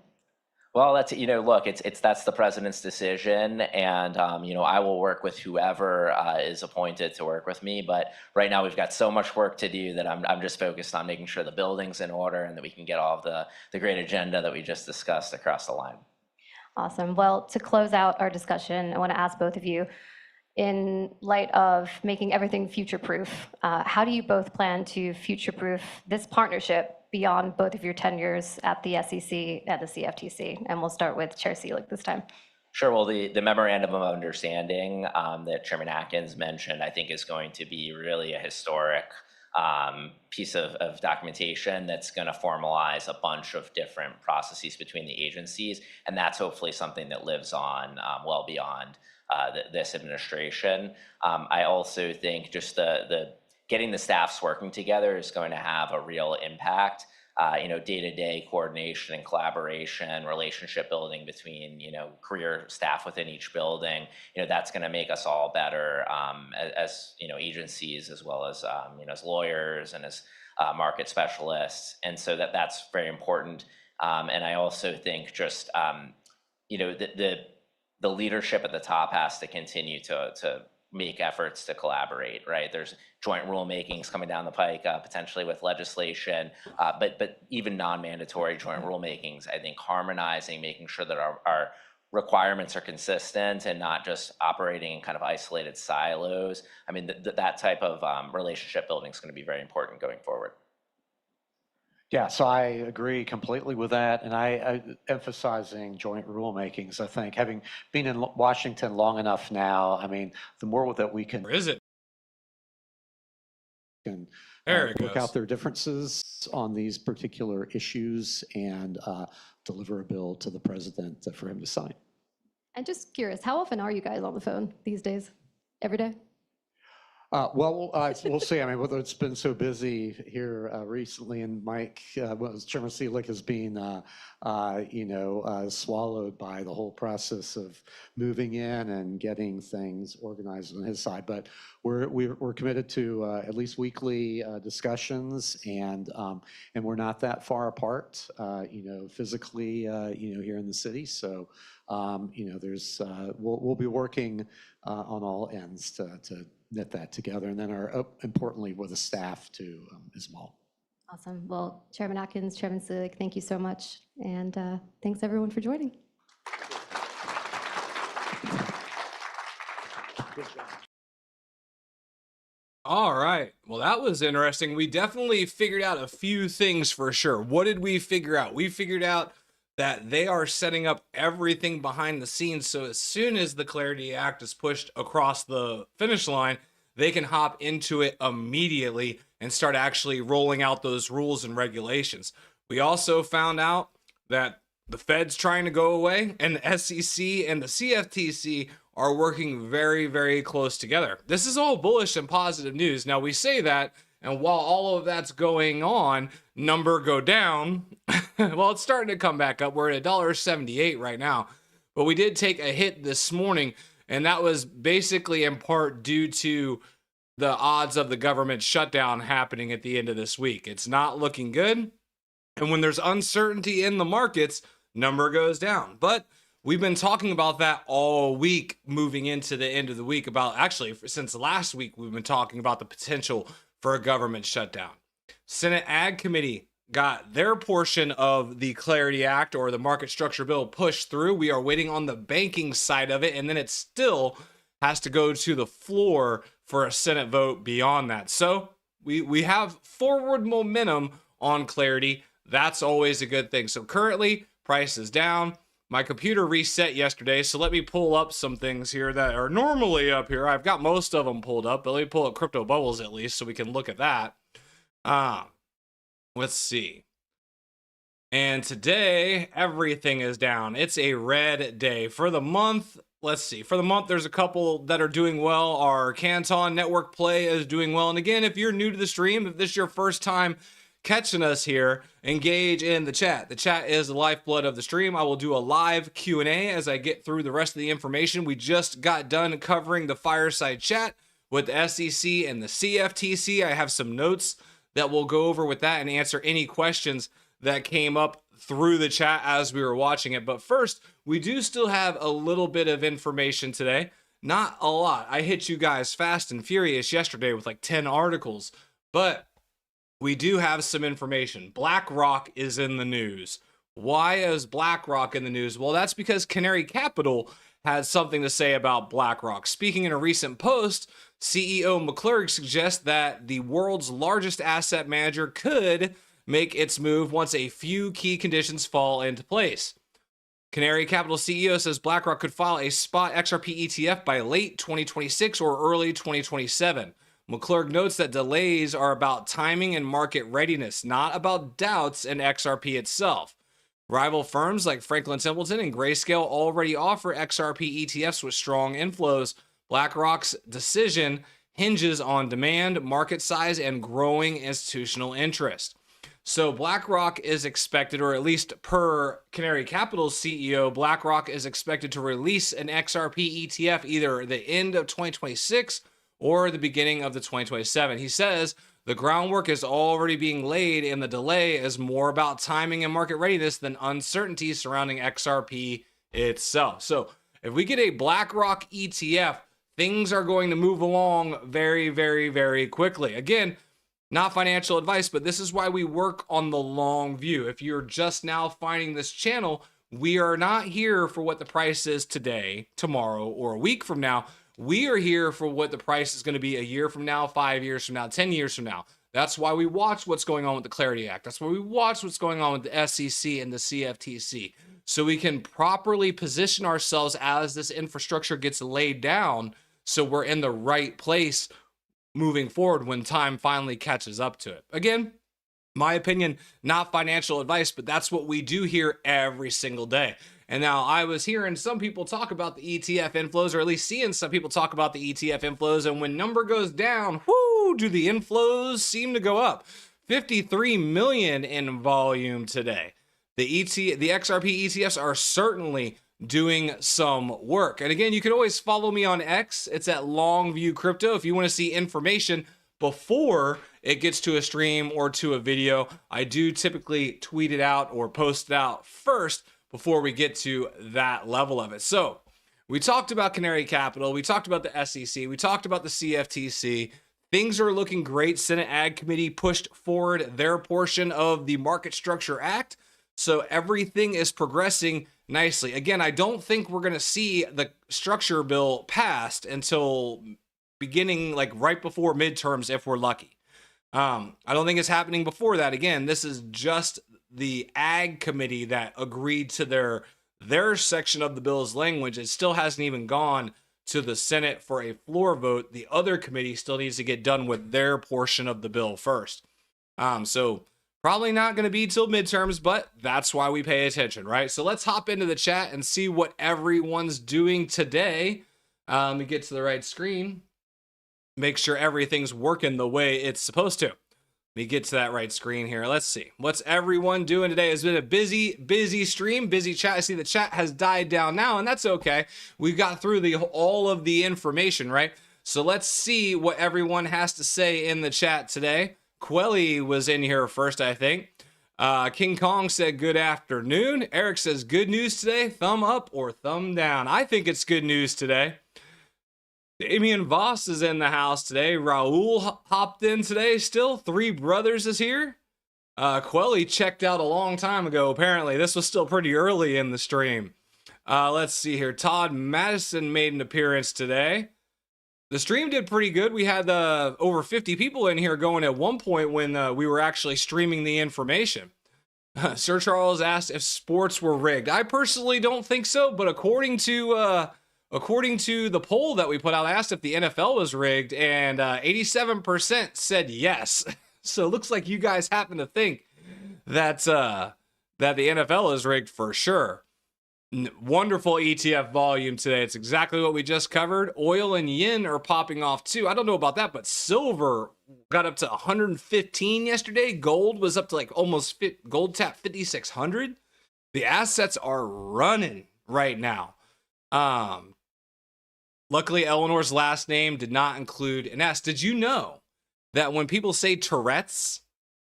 Well, that's, look, that's the president's decision, and I will work with whoever is appointed to work with me. But right now we've got so much work to do that I'm just focused on making sure the building's in order and that we can get all of the great agenda that we just discussed across the line. Awesome. Well, to close out our discussion, I want to ask both of you, in light of making everything future-proof, how do you both plan to future-proof this partnership beyond both of your tenures at the SEC and the CFTC? And we'll start with Chair Selig this time. Sure. Well, the memorandum of understanding that Chairman Atkins mentioned, I think, is going to be really a historic piece of documentation that's going to formalize a bunch of different processes between the agencies. And that's hopefully something that lives on well beyond this administration. I also think just the getting the staffs working together is going to have a real impact. Day-to-day coordination and collaboration, relationship building between, career staff within each building, that's going to make us all better as agencies, as well as, as lawyers and as market specialists. And so that's very important. And I also think just, the leadership at the top has to continue to make efforts to collaborate, right? There's joint rulemakings coming down the pike, potentially with legislation, but even non-mandatory joint rulemakings. I think harmonizing, making sure that our requirements are consistent and not just operating in kind of isolated silos. I mean, that type of relationship building is going to be very important going forward. Yeah, so I agree completely with that, and I emphasizing joint rulemakings. I think, having been in Washington long enough now, I mean, the more that we can Where is it? can There it work goes. out their differences on these particular issues and deliver a bill to the president for him to sign. I'm just curious, how often are you guys on the phone these days? Every day? We'll see. I mean, it's been so busy here recently, and Mike, Chairman Selig has been, swallowed by the whole process of moving in and getting things organized on his side. But we're committed to at least weekly discussions, and we're not that far apart, physically, here in the city. So, we'll be working on all ends to knit that together, and then importantly with the staff too as well. Awesome. Well, Chairman Atkins, Chairman Selig, thank you so much. And thanks everyone for joining. All right. Well, that was interesting. We definitely figured out a few things for sure. What did we figure out? We figured out that they are setting up everything behind the scenes. So as soon as the Clarity Act is pushed across the finish line, they can hop into it immediately and start actually rolling out those rules and regulations. We also found out that the Fed's trying to go away, and the SEC and the CFTC are working very, very close together. This is all bullish and positive news. Now, we say that, and while all of that's going on, number go down. Well, it's starting to come back up. We're at $1.78 right now. But we did take a hit this morning And that was basically in part due to the odds of the government shutdown happening at the end of this week. It's not looking good. And when there's uncertainty in the markets, number goes down. But we've been talking about that all week moving into the end of the week. About actually, since last week, we've been talking about the potential for a government shutdown. Senate Ag Committee got their portion of the Clarity Act or the market structure bill pushed through. We are waiting on the banking side of it, and then it still has to go to the floor for a Senate vote beyond that. So we have forward momentum on Clarity. That's always a good thing. So currently, price is down. My computer reset yesterday, so let me pull up some things here that are normally up here. I've got most of them pulled up, but let me pull up Crypto Bubbles at least so we can look at that. Let's see. And today, everything is down. It's a red day. For the month, let's see. For the month, there's a couple that are doing well. Our Canton Network Play is doing well. And again, if you're new to the stream, if this is your first time catching us here, engage in the chat. The chat is the lifeblood of the stream. I will do a live Q&A as I get through the rest of the information. We just got done covering the fireside chat with the SEC and the CFTC. I have some notes that we'll go over with that and answer any questions that came up through the chat as we were watching it. But first, we do still have a little bit of information today. Not a lot. I hit you guys fast and furious yesterday with like 10 articles, but we do have some information. BlackRock is in the news. Why is BlackRock in the news? Well, that's because Canary Capital has something to say about BlackRock. Speaking in a recent post, CEO McClurg suggests that the world's largest asset manager could make its move once a few key conditions fall into place. Canary Capital CEO says BlackRock could file a spot XRP ETF by late 2026 or early 2027. McClurg notes that delays are about timing and market readiness, not about doubts in XRP itself. Rival firms like Franklin Templeton and Grayscale already offer XRP ETFs with strong inflows. BlackRock's decision hinges on demand, market size, and growing institutional interest. So BlackRock is expected, or at least per Canary Capital's CEO, BlackRock is expected to release an XRP ETF either the end of 2026 or the beginning of the 2027. He says the groundwork is already being laid and the delay is more about timing and market readiness than uncertainty surrounding XRP itself. So if we get a BlackRock ETF, things are going to move along very, very, very quickly. Again, not financial advice, but this is why we work on the long view. If you're just now finding this channel, we are not here for what the price is today, tomorrow, or a week from now. We are here for what the price is going to be a year from now, 5 years from now, 10 years from now. That's why we watch what's going on with the Clarity Act. That's why we watch what's going on with the SEC and the CFTC. So we can properly position ourselves as this infrastructure gets laid down so we're in the right place moving forward when time finally catches up to it. Again, my opinion, not financial advice, but that's what we do here every single day. And now I was hearing some people talk about the ETF inflows, or at least seeing some people talk about the ETF inflows. And when number goes down, whoo, do the inflows seem to go up. 53 million in volume today. The XRP ETFs are certainly doing some work. And again, you can always follow me on X. It's at Longview Crypto. If you want to see information before it gets to a stream or to a video, I do typically tweet it out or post it out first before we get to that level of it. So we talked about Canary Capital. We talked about the SEC. We talked about the CFTC. Things are looking great. Senate Ag Committee pushed forward their portion of the Market Structure Act. So everything is progressing nicely. Again, I don't think we're going to see the structure bill passed until beginning, like right before midterms, if we're lucky. I don't think it's happening before that. Again, this is just the Ag Committee that agreed to their section of the bill's language. It still hasn't even gone to the Senate for a floor vote. The other committee still needs to get done with their portion of the bill first. So probably not going to be till midterms, but that's why we pay attention, right? So let's hop into the chat and see what everyone's doing today. Let me get to the right screen. Make sure everything's working the way it's supposed to. me get to that right screen here. Let's see. What's everyone doing today? It's been a busy stream, busy chat. I see the chat has died down now, and that's okay. We got through all of the information, right? So let's see what everyone has to say in the chat today. Quelly was in here first, I think. King Kong said good afternoon. Eric says good news today. Thumb up or thumb down. I think it's good news today. Damian Voss is in the house today. Raul hopped in today still. Three Brothers is here. Quelly checked out a long time ago, apparently. This was still pretty early in the stream. Let's see here. Todd Madison made an appearance today. The stream did pretty good. We had over 50 people in here going at one point when we were actually streaming the information. Sir Charles asked if sports were rigged. I personally don't think so, but according to the poll that we put out, I asked if the NFL was rigged, and 87% said yes. So it looks like you guys happen to think that the NFL is rigged for sure. Wonderful ETF volume today. It's exactly what we just covered. Oil and yen are popping off too. I don't know about that, but silver got up to 115 yesterday. Gold was up to like gold tapped 5,600. The assets are running right now. Luckily, Eleanor's last name did not include an S. Did you know that when people say Tourette's,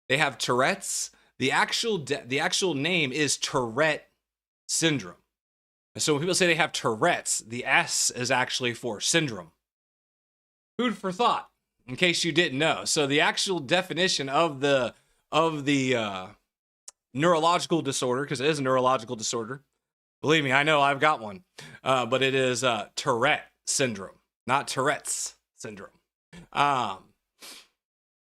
they have Tourette's? The actual name is Tourette syndrome. So when people say they have Tourette's, the S is actually for syndrome. Food for thought, in case you didn't know. So the actual definition of the neurological disorder, because it is a neurological disorder. Believe me, I know I've got one, but it is Tourette syndrome, not Tourette's syndrome.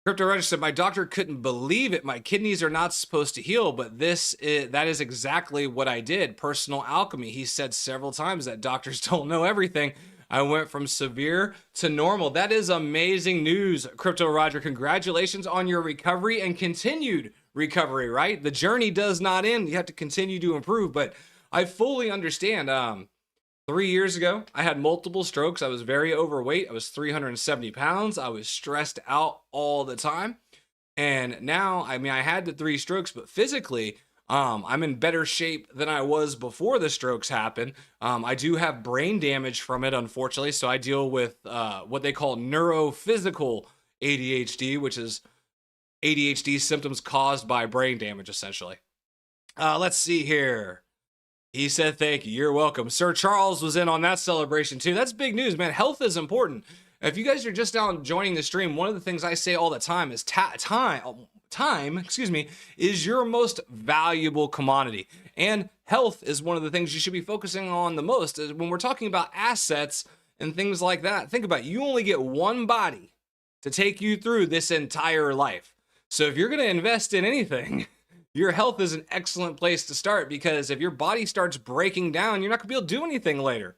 Crypto Roger said, my doctor couldn't believe it. My kidneys are not supposed to heal, but that is exactly what I did. Personal alchemy. He said several times that doctors don't know everything. I went from severe to normal. That is amazing news, Crypto Roger. Congratulations on your recovery and continued recovery, right? The journey does not end. You have to continue to improve, but I fully understand. 3 years ago, I had multiple strokes. I was very overweight. I was 370 pounds. I was stressed out all the time. And now, I mean, I had the 3 strokes, but physically, I'm in better shape than I was before the strokes happened. I do have brain damage from it, unfortunately. So I deal with what they call neurophysical ADHD, which is ADHD symptoms caused by brain damage, essentially. Let's see here. He said, thank you. You're welcome. Sir Charles was in on that celebration too. That's big news, man. Health is important. If you guys are just now joining the stream, one of the things I say all the time is time, is your most valuable commodity. And health is one of the things you should be focusing on the most. When we're talking about assets and things like that, think about it. You only get one body to take you through this entire life. So if you're going to invest in anything, your health is an excellent place to start, because if your body starts breaking down, you're not going to be able to do anything later.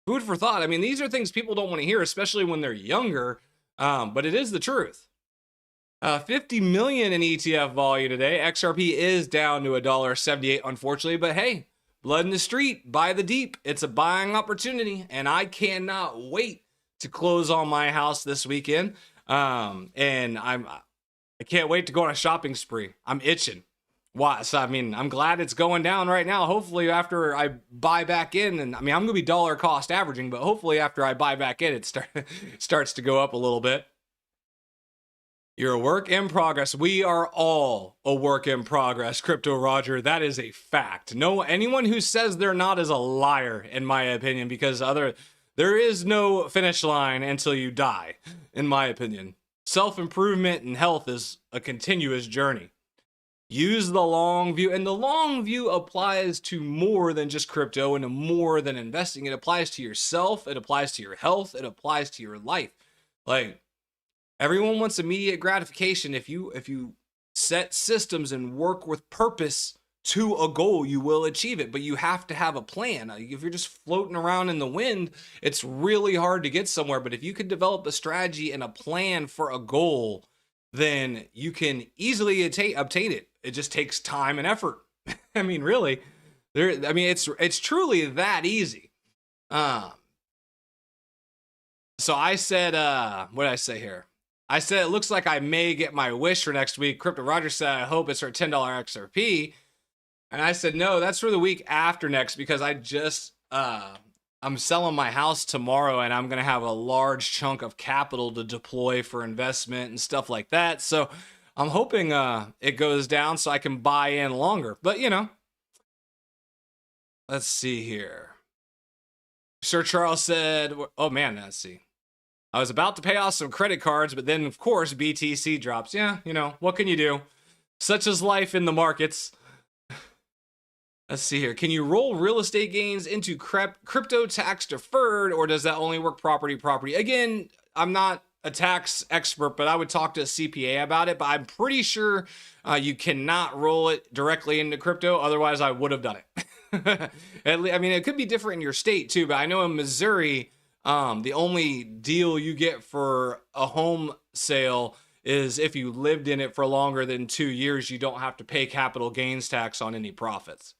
Food for thought. I mean, these are things people don't want to hear, especially when they're younger, but it is the truth. 50 million in ETF volume today. XRP is down to $1.78, unfortunately, but hey, blood in the street, buy the deep. It's a buying opportunity, and I cannot wait to close on my house this weekend. And I can't wait to go on a shopping spree. I'm itching. Why? So, I mean, I'm glad it's going down right now. Hopefully after I buy back in, and I mean, I'm going to be dollar cost averaging, but hopefully after I buy back in, it starts to go up a little bit. You're a work in progress. We are all a work in progress, Crypto Roger. That is a fact. No, anyone who says they're not is a liar, in my opinion, because there is no finish line until you die, in my opinion. Self-improvement and health is a continuous journey. Use the long view, and the long view applies to more than just crypto and to more than investing. It applies to yourself, it applies to your health, it applies to your life. Like, everyone wants immediate gratification. If you set systems and work with purpose to a goal, you will achieve it, but you have to have a plan. If you're just floating around in the wind, it's really hard to get somewhere. But if you could develop a strategy and a plan for a goal, then you can easily obtain it. It just takes time and effort. I mean, really, it's truly that easy. So I said, what did I say here? I said, it looks like I may get my wish for next week. Crypto Roger said, I hope it's for $10 XRP. And I said, no, that's for the week after next, because I just, I'm selling my house tomorrow and I'm going to have a large chunk of capital to deploy for investment and stuff like that. So I'm hoping it goes down so I can buy in longer. But, you know, let's see here. Sir Charles said, oh man, let's see. I was about to pay off some credit cards, but then, of course, BTC drops. Yeah, you know, what can you do? Such is life in the markets. Let's see here. Can you roll real estate gains into crypto tax deferred, or does that only work property? Again, I'm not a tax expert, but I would talk to a CPA about it. But I'm pretty sure you cannot roll it directly into crypto. Otherwise, I would have done it. I mean, it could be different in your state too, but I know in Missouri, the only deal you get for a home sale is if you lived in it for longer than 2 years, you don't have to pay capital gains tax on any profits.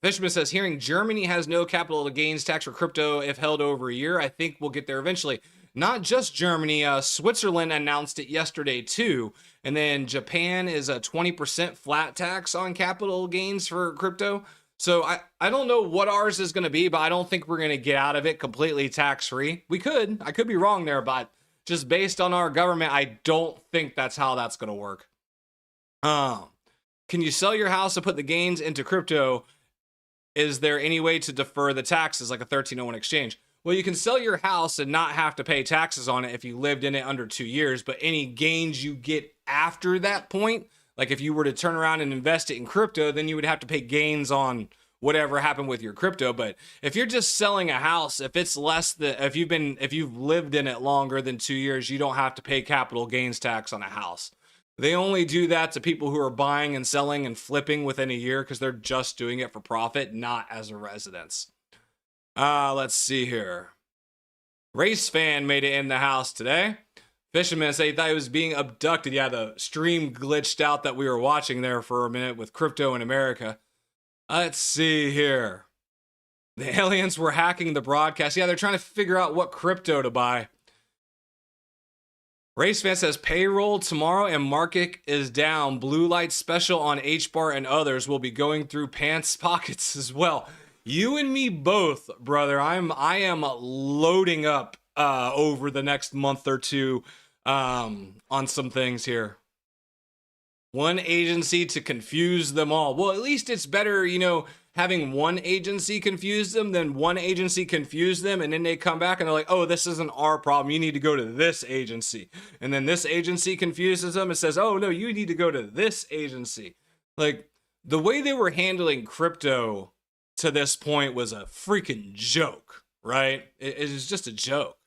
Fishman says, hearing Germany has no capital gains tax for crypto if held over a year. I think we'll get there eventually. Not just Germany, Switzerland announced it yesterday too. And then Japan is a 20% flat tax on capital gains for crypto. So I don't know what ours is going to be, but I don't think we're going to get out of it completely tax-free. I could be wrong there, but just based on our government, I don't think that's how that's going to work. Can you sell your house and put the gains into crypto? Is there any way to defer the taxes like a 1301 exchange? Well, you can sell your house and not have to pay taxes on it if you lived in it under 2 years, but any gains you get after that point, like if you were to turn around and invest it in crypto, then you would have to pay gains on whatever happened with your crypto. But if you're just selling a house, if it's less than, if you've lived in it longer than 2 years, you don't have to pay capital gains tax on a house. They only do that to people who are buying and selling and flipping within a year because they're just doing it for profit, not as a residence. Let's see here. Race fan made it in the house today. Fisherman said he thought he was being abducted. Yeah, the stream glitched out that we were watching there for a minute with crypto in America. Let's see here. The aliens were hacking the broadcast. Yeah, they're trying to figure out what crypto to buy. Race fan says payroll tomorrow and market is down. Blue light special on HBAR and others will be going through pants pockets as well. You and me both, brother. I am loading up over the next month or two on some things here. One agency to confuse them all. Well, at least it's better, you know, having one agency confuse them than one agency confuse them and then they come back and they're like, oh, this isn't our problem. You need to go to this agency. And then this agency confuses them and says, oh, no, you need to go to this agency. Like, the way they were handling crypto to this point was a freaking joke, right? It is just a joke.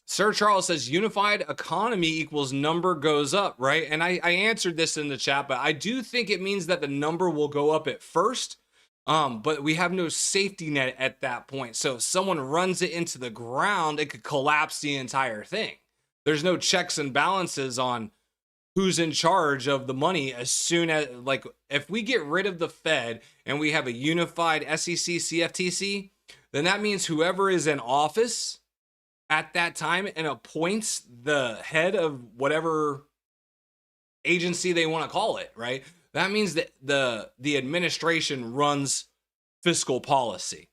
Sir Charles says unified economy equals number goes up, right? And I answered this in the chat, but I do think it means that the number will go up at first, but we have no safety net at that point. So if someone runs it into the ground, it could collapse the entire thing. There's no checks and balances on who's in charge of the money as soon as, like, if we get rid of the Fed and we have a unified SEC, CFTC, then that means whoever is in office at that time and appoints the head of whatever agency they want to call it, right? That means that the administration runs fiscal policy.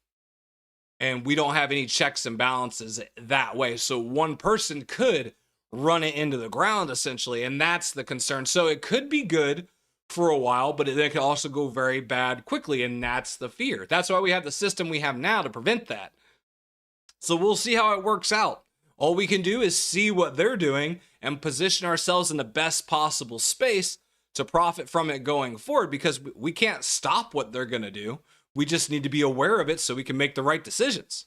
And we don't have any checks and balances that way. So one person could run it into the ground, essentially, and that's the concern. So it could be good for a while, but it could also go very bad quickly, and that's the fear. That's why we have the system we have now to prevent that. So we'll see how it works out. All we can do is see what they're doing and position ourselves in the best possible space to profit from it going forward, because we can't stop what they're going to do. We just need to be aware of it so we can make the right decisions.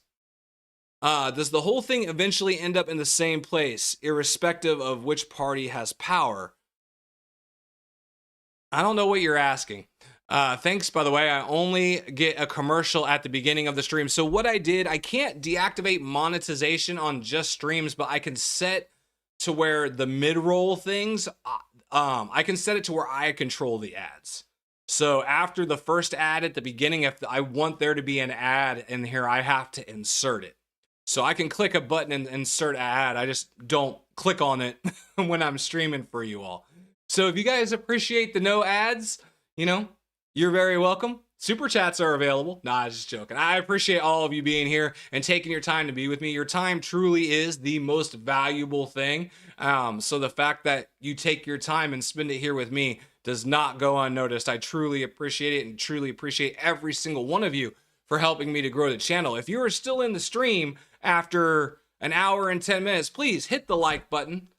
Does the whole thing eventually end up in the same place, irrespective of which party has power? I don't know what you're asking. Thanks, by the way. I only get a commercial at the beginning of the stream. So what I did, I can't deactivate monetization on just streams, but I can set to where the mid-roll things, I can set it to where I control the ads. So after the first ad at the beginning, if I want there to be an ad in here, I have to insert it. So I can click a button and insert an ad. I just don't click on it when I'm streaming for you all. So if you guys appreciate the no ads, you know, you're very welcome. Super chats are available. Nah, I'm just joking. I appreciate all of you being here and taking your time to be with me. Your time truly is the most valuable thing. So the fact that you take your time and spend it here with me does not go unnoticed. I truly appreciate it and truly appreciate every single one of you for helping me to grow the channel. If you are still in the stream after an hour and 10 minutes, please hit the like button,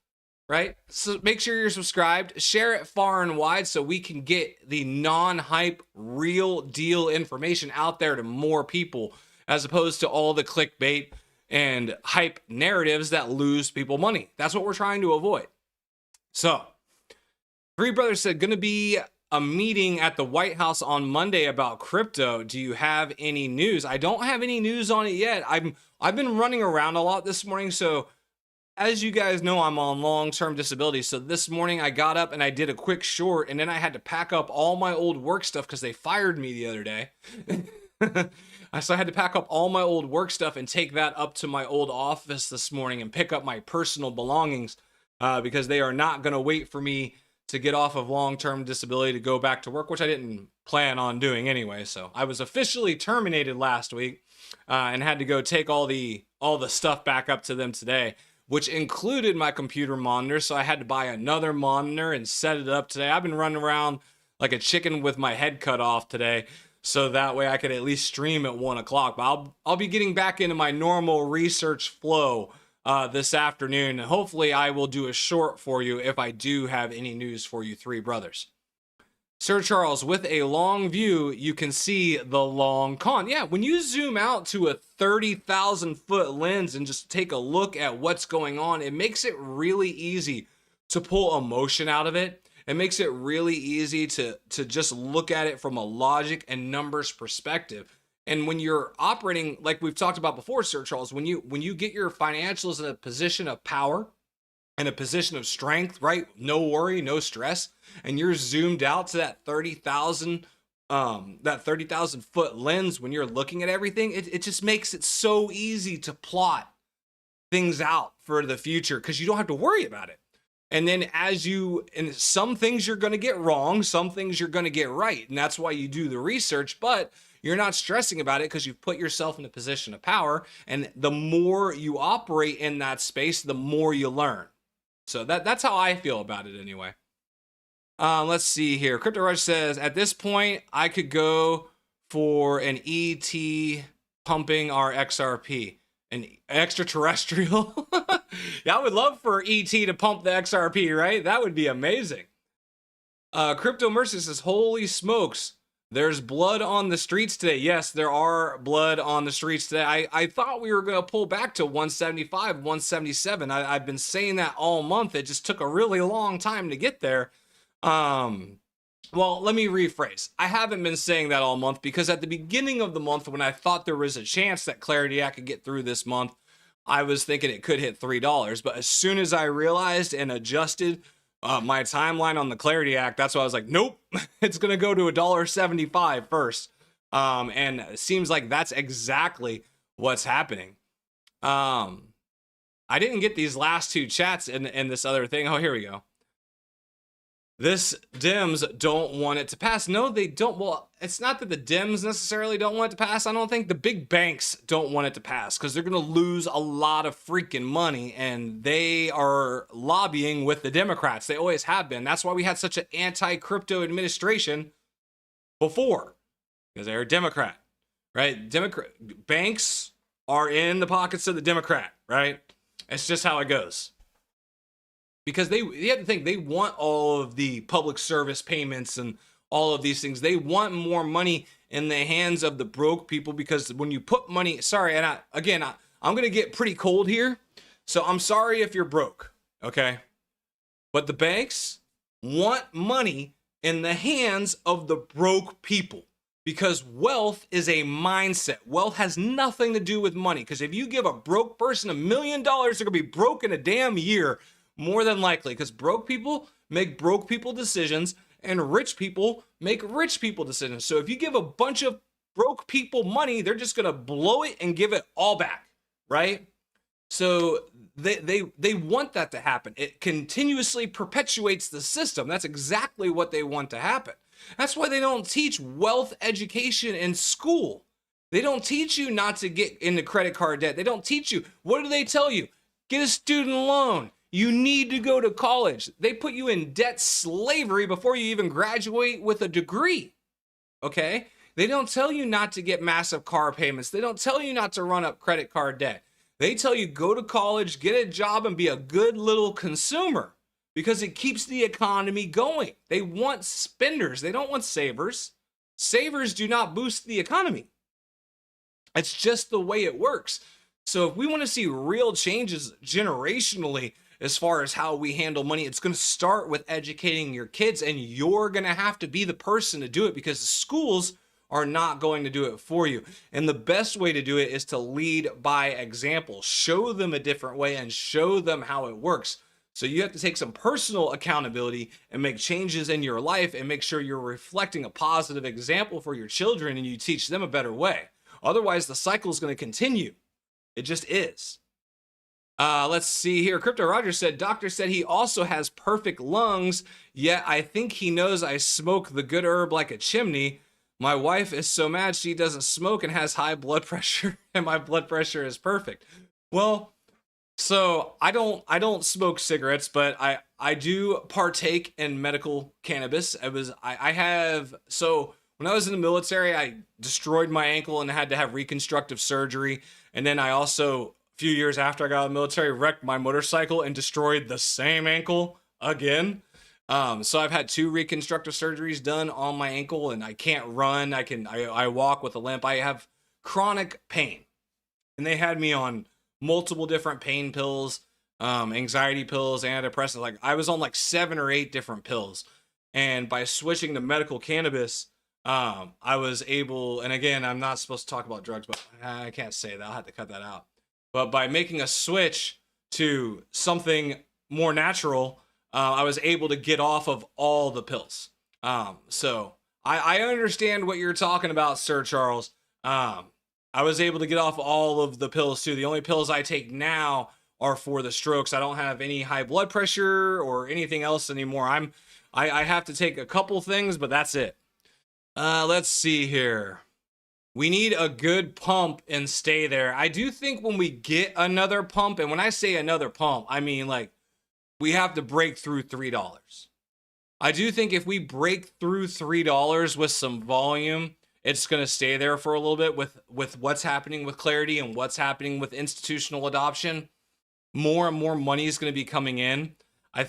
right? So make sure you're subscribed, share it far and wide so we can get the non-hype, real deal information out there to more people, as opposed to all the clickbait and hype narratives that lose people money. That's what we're trying to avoid. So, Three Brothers said, gonna be a meeting at the White House on Monday about crypto. Do you have any news? I don't have any news on it yet. I've been running around a lot this morning, so as you guys know, I'm on long-term disability. So this morning I got up and I did a quick short, and then I had to pack up all my old work stuff because they fired me the other day. So I had to pack up all my old work stuff and take that up to my old office this morning and pick up my personal belongings because they are not going to wait for me to get off of long-term disability to go back to work, which I didn't plan on doing anyway. So I was officially terminated last week and had to go take all the stuff back up to them today, which included my computer monitor. So I had to buy another monitor and set it up today. I've been running around like a chicken with my head cut off today, so that way I could at least stream at 1 o'clock. But I'll be getting back into my normal research flow this afternoon. Hopefully I will do a short for you if I do have any news for you, Three Brothers. Sir Charles, with a long view, you can see the long con. Yeah, when you zoom out to a 30,000 foot lens and just take a look at what's going on, it makes it really easy to pull emotion out of it. It makes it really easy to just look at it from a logic and numbers perspective. And when you're operating, like we've talked about before, Sir Charles, when you get your financials in a position of power and a position of strength, right? No worry, no stress, and you're zoomed out to that 30,000 foot lens when you're looking at everything, it just makes it so easy to plot things out for the future because you don't have to worry about it. And then and some things you're going to get wrong, some things you're going to get right. And that's why you do the research, but you're not stressing about it because you've put yourself in a position of power. And the more you operate in that space, the more you learn. So that's how I feel about it anyway. Let's see here. Crypto Rush says, at this point, I could go for an ET pumping our XRP. An extraterrestrial? Yeah, I would love for ET to pump the XRP, right? That would be amazing. Crypto Mercy says, holy smokes, there's blood on the streets today. Yes, there are blood on the streets today. I thought we were going to pull back to 175, 177. I've been saying that all month. It just took a really long time to get there. Well, let me rephrase. I haven't been saying that all month because at the beginning of the month, when I thought there was a chance that Clarity Act could get through this month, I was thinking it could hit $3. But as soon as I realized and adjusted my timeline on the Clarity Act, that's why I was like, nope, it's going to go to $1.75 first. And it seems like that's exactly what's happening. I didn't get these last two chats in this other thing. Oh, here we go. This Dems don't want it to pass. No, they don't. Well, it's not that the Dems necessarily don't want it to pass. I don't think the big banks don't want it to pass because they're going to lose a lot of freaking money, and they are lobbying with the Democrats. They always have been. That's why we had such an anti-crypto administration before, because they're a Democrat, right? Banks are in the pockets of the Democrat, right? It's just how it goes. Because you have to think, they want all of the public service payments and all of these things. They want more money in the hands of the broke people because when you put money, sorry, and I'm going to get pretty cold here. So I'm sorry if you're broke, okay? But the banks want money in the hands of the broke people because wealth is a mindset. Wealth has nothing to do with money because if you give a broke person $1 million, they're going to be broke in a damn year. More than likely, because broke people make broke people decisions and rich people make rich people decisions. So if you give a bunch of broke people money, they're just going to blow it and give it all back, right? So they want that to happen. It continuously perpetuates the system. That's exactly what they want to happen. That's why they don't teach wealth education in school. They don't teach you not to get into credit card debt. They don't teach you. What do they tell you? Get a student loan. You need to go to college. They put you in debt slavery before you even graduate with a degree. Okay? They don't tell you not to get massive car payments. They don't tell you not to run up credit card debt. They tell you go to college, get a job, and be a good little consumer because it keeps the economy going. They want spenders. They don't want savers. Savers do not boost the economy. It's just the way it works. So if we want to see real changes generationally as far as how we handle money, it's going to start with educating your kids, and you're going to have to be the person to do it because the schools are not going to do it for you. And the best way to do it is to lead by example. Show them a different way and show them how it works. So you have to take some personal accountability and make changes in your life and make sure you're reflecting a positive example for your children and you teach them a better way. Otherwise, the cycle is going to continue. It just is. Let's see here. Crypto Roger said, doctor said he also has perfect lungs, yet I think he knows I smoke the good herb like a chimney. My wife is so mad she doesn't smoke and has high blood pressure, and my blood pressure is perfect. Well, so I don't smoke cigarettes, but I do partake in medical cannabis. So when I was in the military, I destroyed my ankle and had to have reconstructive surgery. And then I also, a few years after I got out of the military, wrecked my motorcycle and destroyed the same ankle again. So I've had 2 reconstructive surgeries done on my ankle, and I can't run. I walk with a limp. I have chronic pain, and they had me on multiple different pain pills, anxiety pills, antidepressants. Like I was on like 7 or 8 different pills, and by switching to medical cannabis, I was able. And again, I'm not supposed to talk about drugs, but I can't say that. I'll have to cut that out. But by making a switch to something more natural, I was able to get off of all the pills. So I understand what you're talking about, Sir Charles. I was able to get off all of the pills too. The only pills I take now are for the strokes. I don't have any high blood pressure or anything else anymore. I have to take a couple things, but that's it. Let's see here. We need a good pump and stay there. I do think when we get another pump, and when I say another pump, I mean like we have to break through $3. I do think if we break through $3 with some volume, it's going to stay there for a little bit with what's happening with clarity and what's happening with institutional adoption. More and more money is going to be coming in. I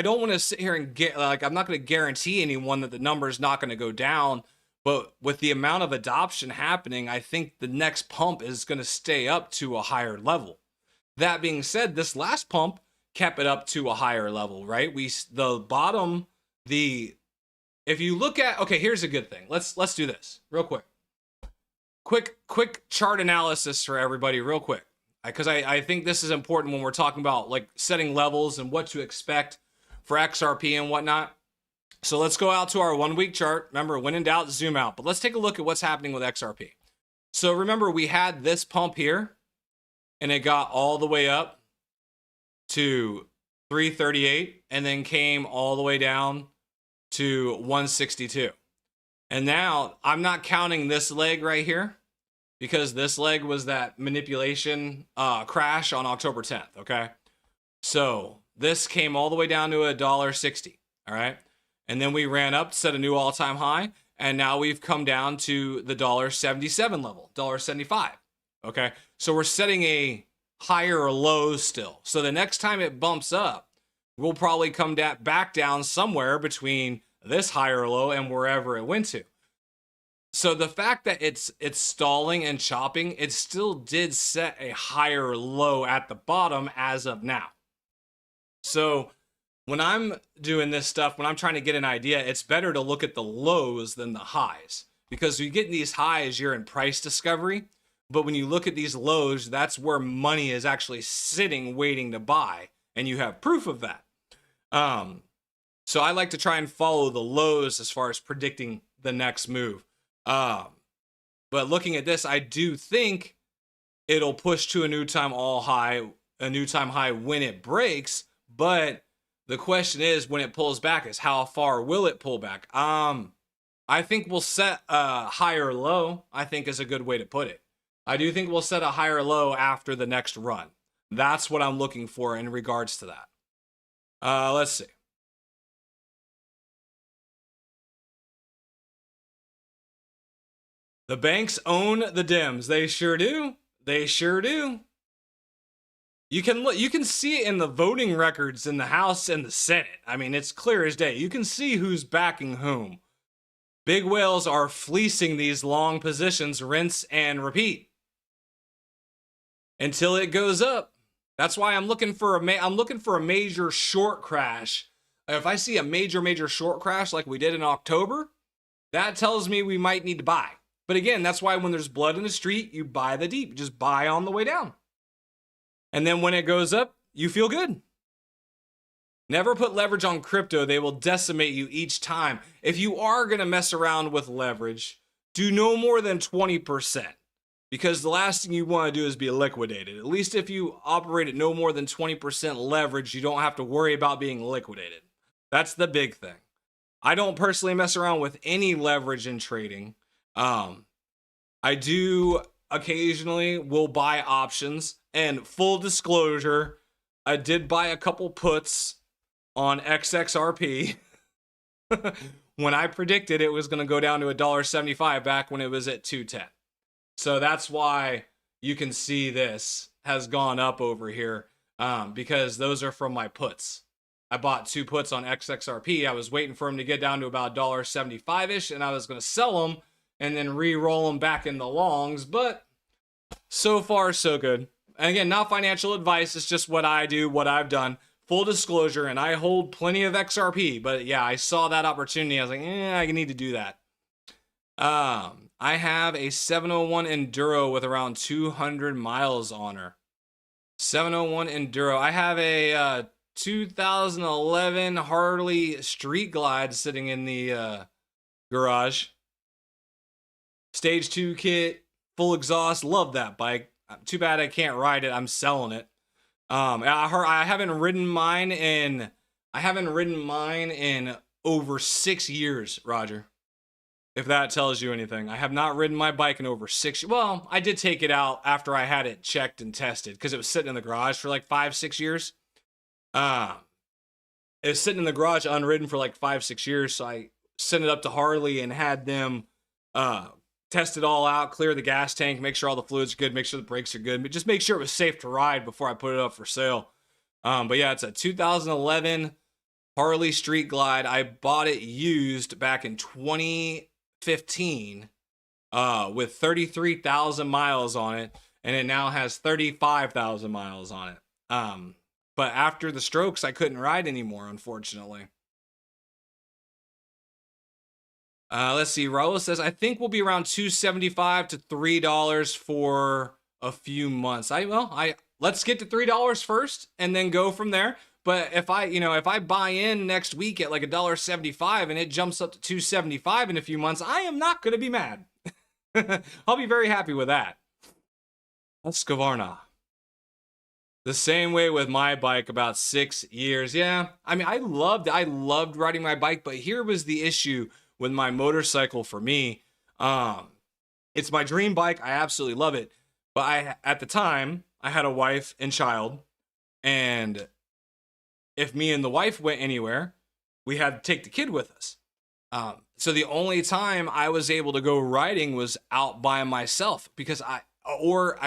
don't want to sit here and I'm not going to guarantee anyone that the number is not going to go down, but with the amount of adoption happening, I think the next pump is going to stay up to a higher level. That being said, this last pump kept it up to a higher level, right? If you look at, okay, here's a good thing. Let's do this real quick. Quick chart analysis for everybody real quick. Because I think this is important when we're talking about like setting levels and what to expect for XRP and whatnot. So let's go out to our 1 week chart. Remember, when in doubt, zoom out. But let's take a look at what's happening with XRP. So remember, we had this pump here, and it got all the way up to 338 and then came all the way down to 162. And now I'm not counting this leg right here because this leg was that manipulation crash on October 10th. Okay. So this came all the way down to $1.60. All right. And then we ran up, set a new all-time high. And now we've come down to the $1.77 level, $1.75. Okay. So we're setting a higher low still. So the next time it bumps up, we'll probably come back down somewhere between this higher low and wherever it went to. So the fact that it's stalling and chopping, it still did set a higher low at the bottom as of now. So when I'm doing this stuff, when I'm trying to get an idea, it's better to look at the lows than the highs, because when you get these highs, you're in price discovery. But when you look at these lows, that's where money is actually sitting waiting to buy, and you have proof of that. So I like to try and follow the lows as far as predicting the next move. But looking at this, I do think it'll push to a new time high when it breaks. But the question is, when it pulls back, is how far will it pull back? I think we'll set a higher low, I think is a good way to put it. I do think we'll set a higher low after the next run. That's what I'm looking for in regards to that. Let's see. The banks own the dims. They sure do. They sure do. You can see it in the voting records in the House and the Senate. I mean, it's clear as day. You can see who's backing whom. Big whales are fleecing these long positions, rinse and repeat until it goes up. That's why I'm looking for a major short crash. If I see a major short crash like we did in October, that tells me we might need to buy. But again, that's why when there's blood in the street, you buy the deep. Just buy on the way down. And then when it goes up, you feel good. Never put leverage on crypto. They will decimate you each time. If you are going to mess around with leverage, do no more than 20%. Because the last thing you want to do is be liquidated. At least if you operate at no more than 20% leverage, you don't have to worry about being liquidated. That's the big thing. I don't personally mess around with any leverage in trading. I do occasionally will buy options, and full disclosure, I did buy a couple puts on XXRP when I predicted it was going to go down to $1.75 back when it was at 210. So that's why you can see this has gone up over here, because those are from my puts. I bought 2 puts on XXRP. I was waiting for them to get down to about $1.75-ish, and I was going to sell them and then re-roll them back in the longs, but so far so good. And again, not financial advice, it's just what I do, what I've done. Full disclosure, and I hold plenty of XRP, but yeah, I saw that opportunity. I was like, I need to do that. I have a 701 Enduro with around 200 miles on her. 701 Enduro. I have a 2011 Harley Street Glide sitting in the garage. Stage 2 kit, full exhaust. Love that bike. Too bad I can't ride it. I'm selling it. I haven't ridden mine in over 6 years, Roger. If that tells you anything. I have not ridden my bike in over 6 years. Well, I did take it out after I had it checked and tested because it was sitting in the garage for like 5-6 years. It was sitting in the garage unridden for like 5-6 years, so I sent it up to Harley and had them test it all out, clear the gas tank, make sure all the fluids are good, make sure the brakes are good, but just make sure it was safe to ride before I put it up for sale. But yeah, it's a 2011 Harley Street Glide. I bought it used back in 2015 with 33,000 miles on it, and it now has 35,000 miles on it. But after the strokes, I couldn't ride anymore, unfortunately. Let's see. Raul says, I think we'll be around $2.75 to $3 for a few months. Let's get to $3 first and then go from there. But if I buy in next week at like $1.75 and it jumps up to $2.75 in a few months, I am not going to be mad. I'll be very happy with that. Husqvarna. The same way with my bike, about 6 years. Yeah, I mean, I loved riding my bike, but here was the issue with my motorcycle for me. It's my dream bike. I absolutely love it. But at the time, I had a wife and child. And if me and the wife went anywhere, we had to take the kid with us. So the only time I was able to go riding was out by myself because I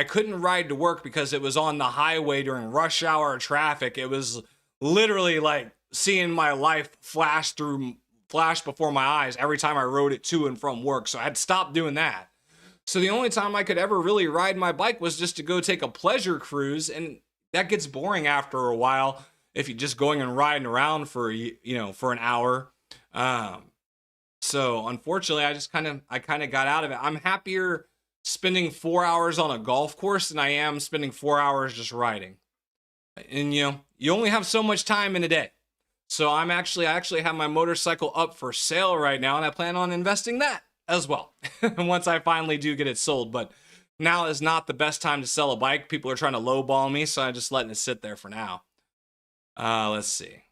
couldn't ride to work because it was on the highway during rush hour traffic. It was literally like seeing my life flash before my eyes every time I rode it to and from work. So I had to stop doing that. So the only time I could ever really ride my bike was just to go take a pleasure cruise. And that gets boring after a while if you're just going and riding around for an hour. So unfortunately, I kind of got out of it. I'm happier spending 4 hours on a golf course than I am spending 4 hours just riding. And you only have so much time in a day. So I actually have my motorcycle up for sale right now, and I plan on investing that as well once I finally do get it sold. But now is not the best time to sell a bike. People are trying to lowball me, so I'm just letting it sit there for now. Let's see.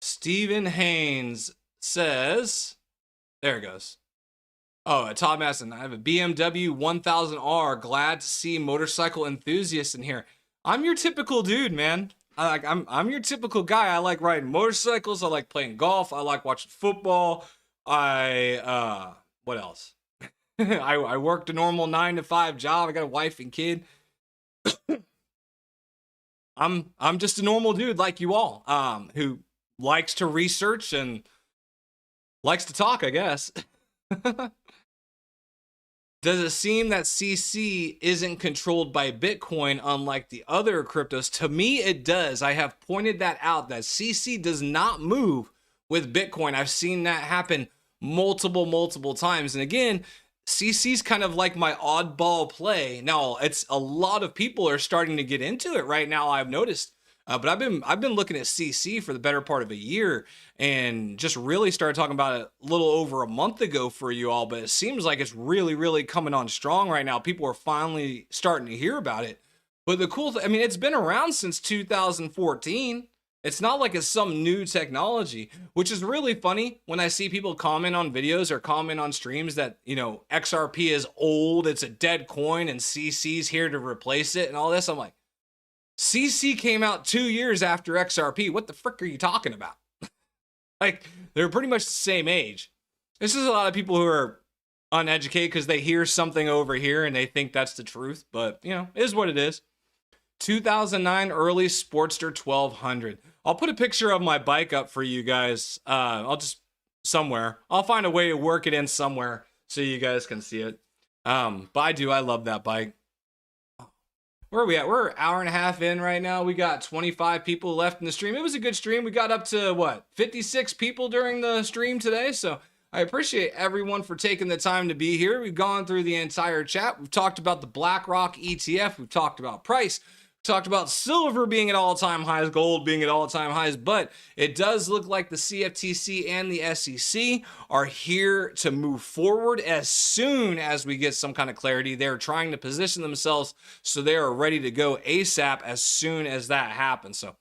Stephen Haynes says, there it goes. Oh, Todd Madison, I have a BMW 1000R. Glad to see motorcycle enthusiasts in here. I'm your typical dude, man. I'm your typical guy. I like riding motorcycles. I like playing golf. I like watching football. What else? I worked a normal 9-to-5 job. I got a wife and kid. I'm just a normal dude like you all, who likes to research and likes to talk, I guess. Does it seem that CC isn't controlled by Bitcoin unlike the other cryptos? To me, it does. I have pointed that out, that CC does not move with Bitcoin. I've seen that happen multiple times. And again, CC's kind of like my oddball play. Now, it's a lot of people are starting to get into it right now, I've noticed. But I've been looking at CC for the better part of a year and just really started talking about it a little over a month ago for you all. But it seems like it's really coming on strong right now. People are finally starting to hear about it. But the cool thing, I mean, it's been around since 2014. It's not like it's some new technology, which is really funny when I see people comment on videos or comment on streams that, you know, XRP is old, it's a dead coin, and CC's here to replace it and all this. I'm like, CC came out 2 years after XRP. What the frick are you talking about? Like, they're pretty much the same age. This is a lot of people who are uneducated because they hear something over here and they think that's the truth. But, you know, it is what it is. 2009 early Sportster 1200. I'll put a picture of my bike up for you guys. I'll find a way to work it in somewhere so you guys can see it. But I love that bike. Where are we at? We're an hour and a half in right now. We got 25 people left in the stream. It was a good stream. We got up to, what, 56 people during the stream today. So I appreciate everyone for taking the time to be here. We've gone through the entire chat. We've talked about the BlackRock ETF. We've talked about price. Talked about silver being at all-time highs, gold being at all-time highs, but it does look like the CFTC and the SEC are here to move forward as soon as we get some kind of clarity. They're trying to position themselves so they are ready to go ASAP as soon as that happens. So,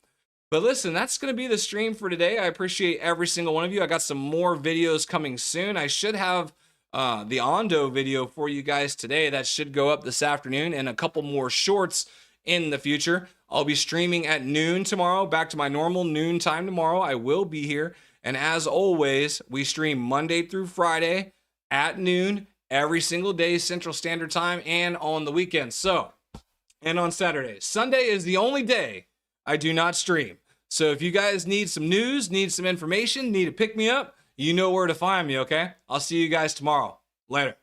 but listen, that's going to be the stream for today. I appreciate every single one of you. I got some more videos coming soon. I should have the Ondo video for you guys today. That should go up this afternoon, and a couple more shorts in the future. I'll be streaming at noon tomorrow, back to my normal noon time tomorrow. I will be here. And as always, we stream Monday through Friday at noon every single day, Central Standard Time, and on the weekends. So, and on Saturdays. Sunday is the only day I do not stream. So if you guys need some news, need some information, need to pick me up, you know where to find me, okay? I'll see you guys tomorrow. Later.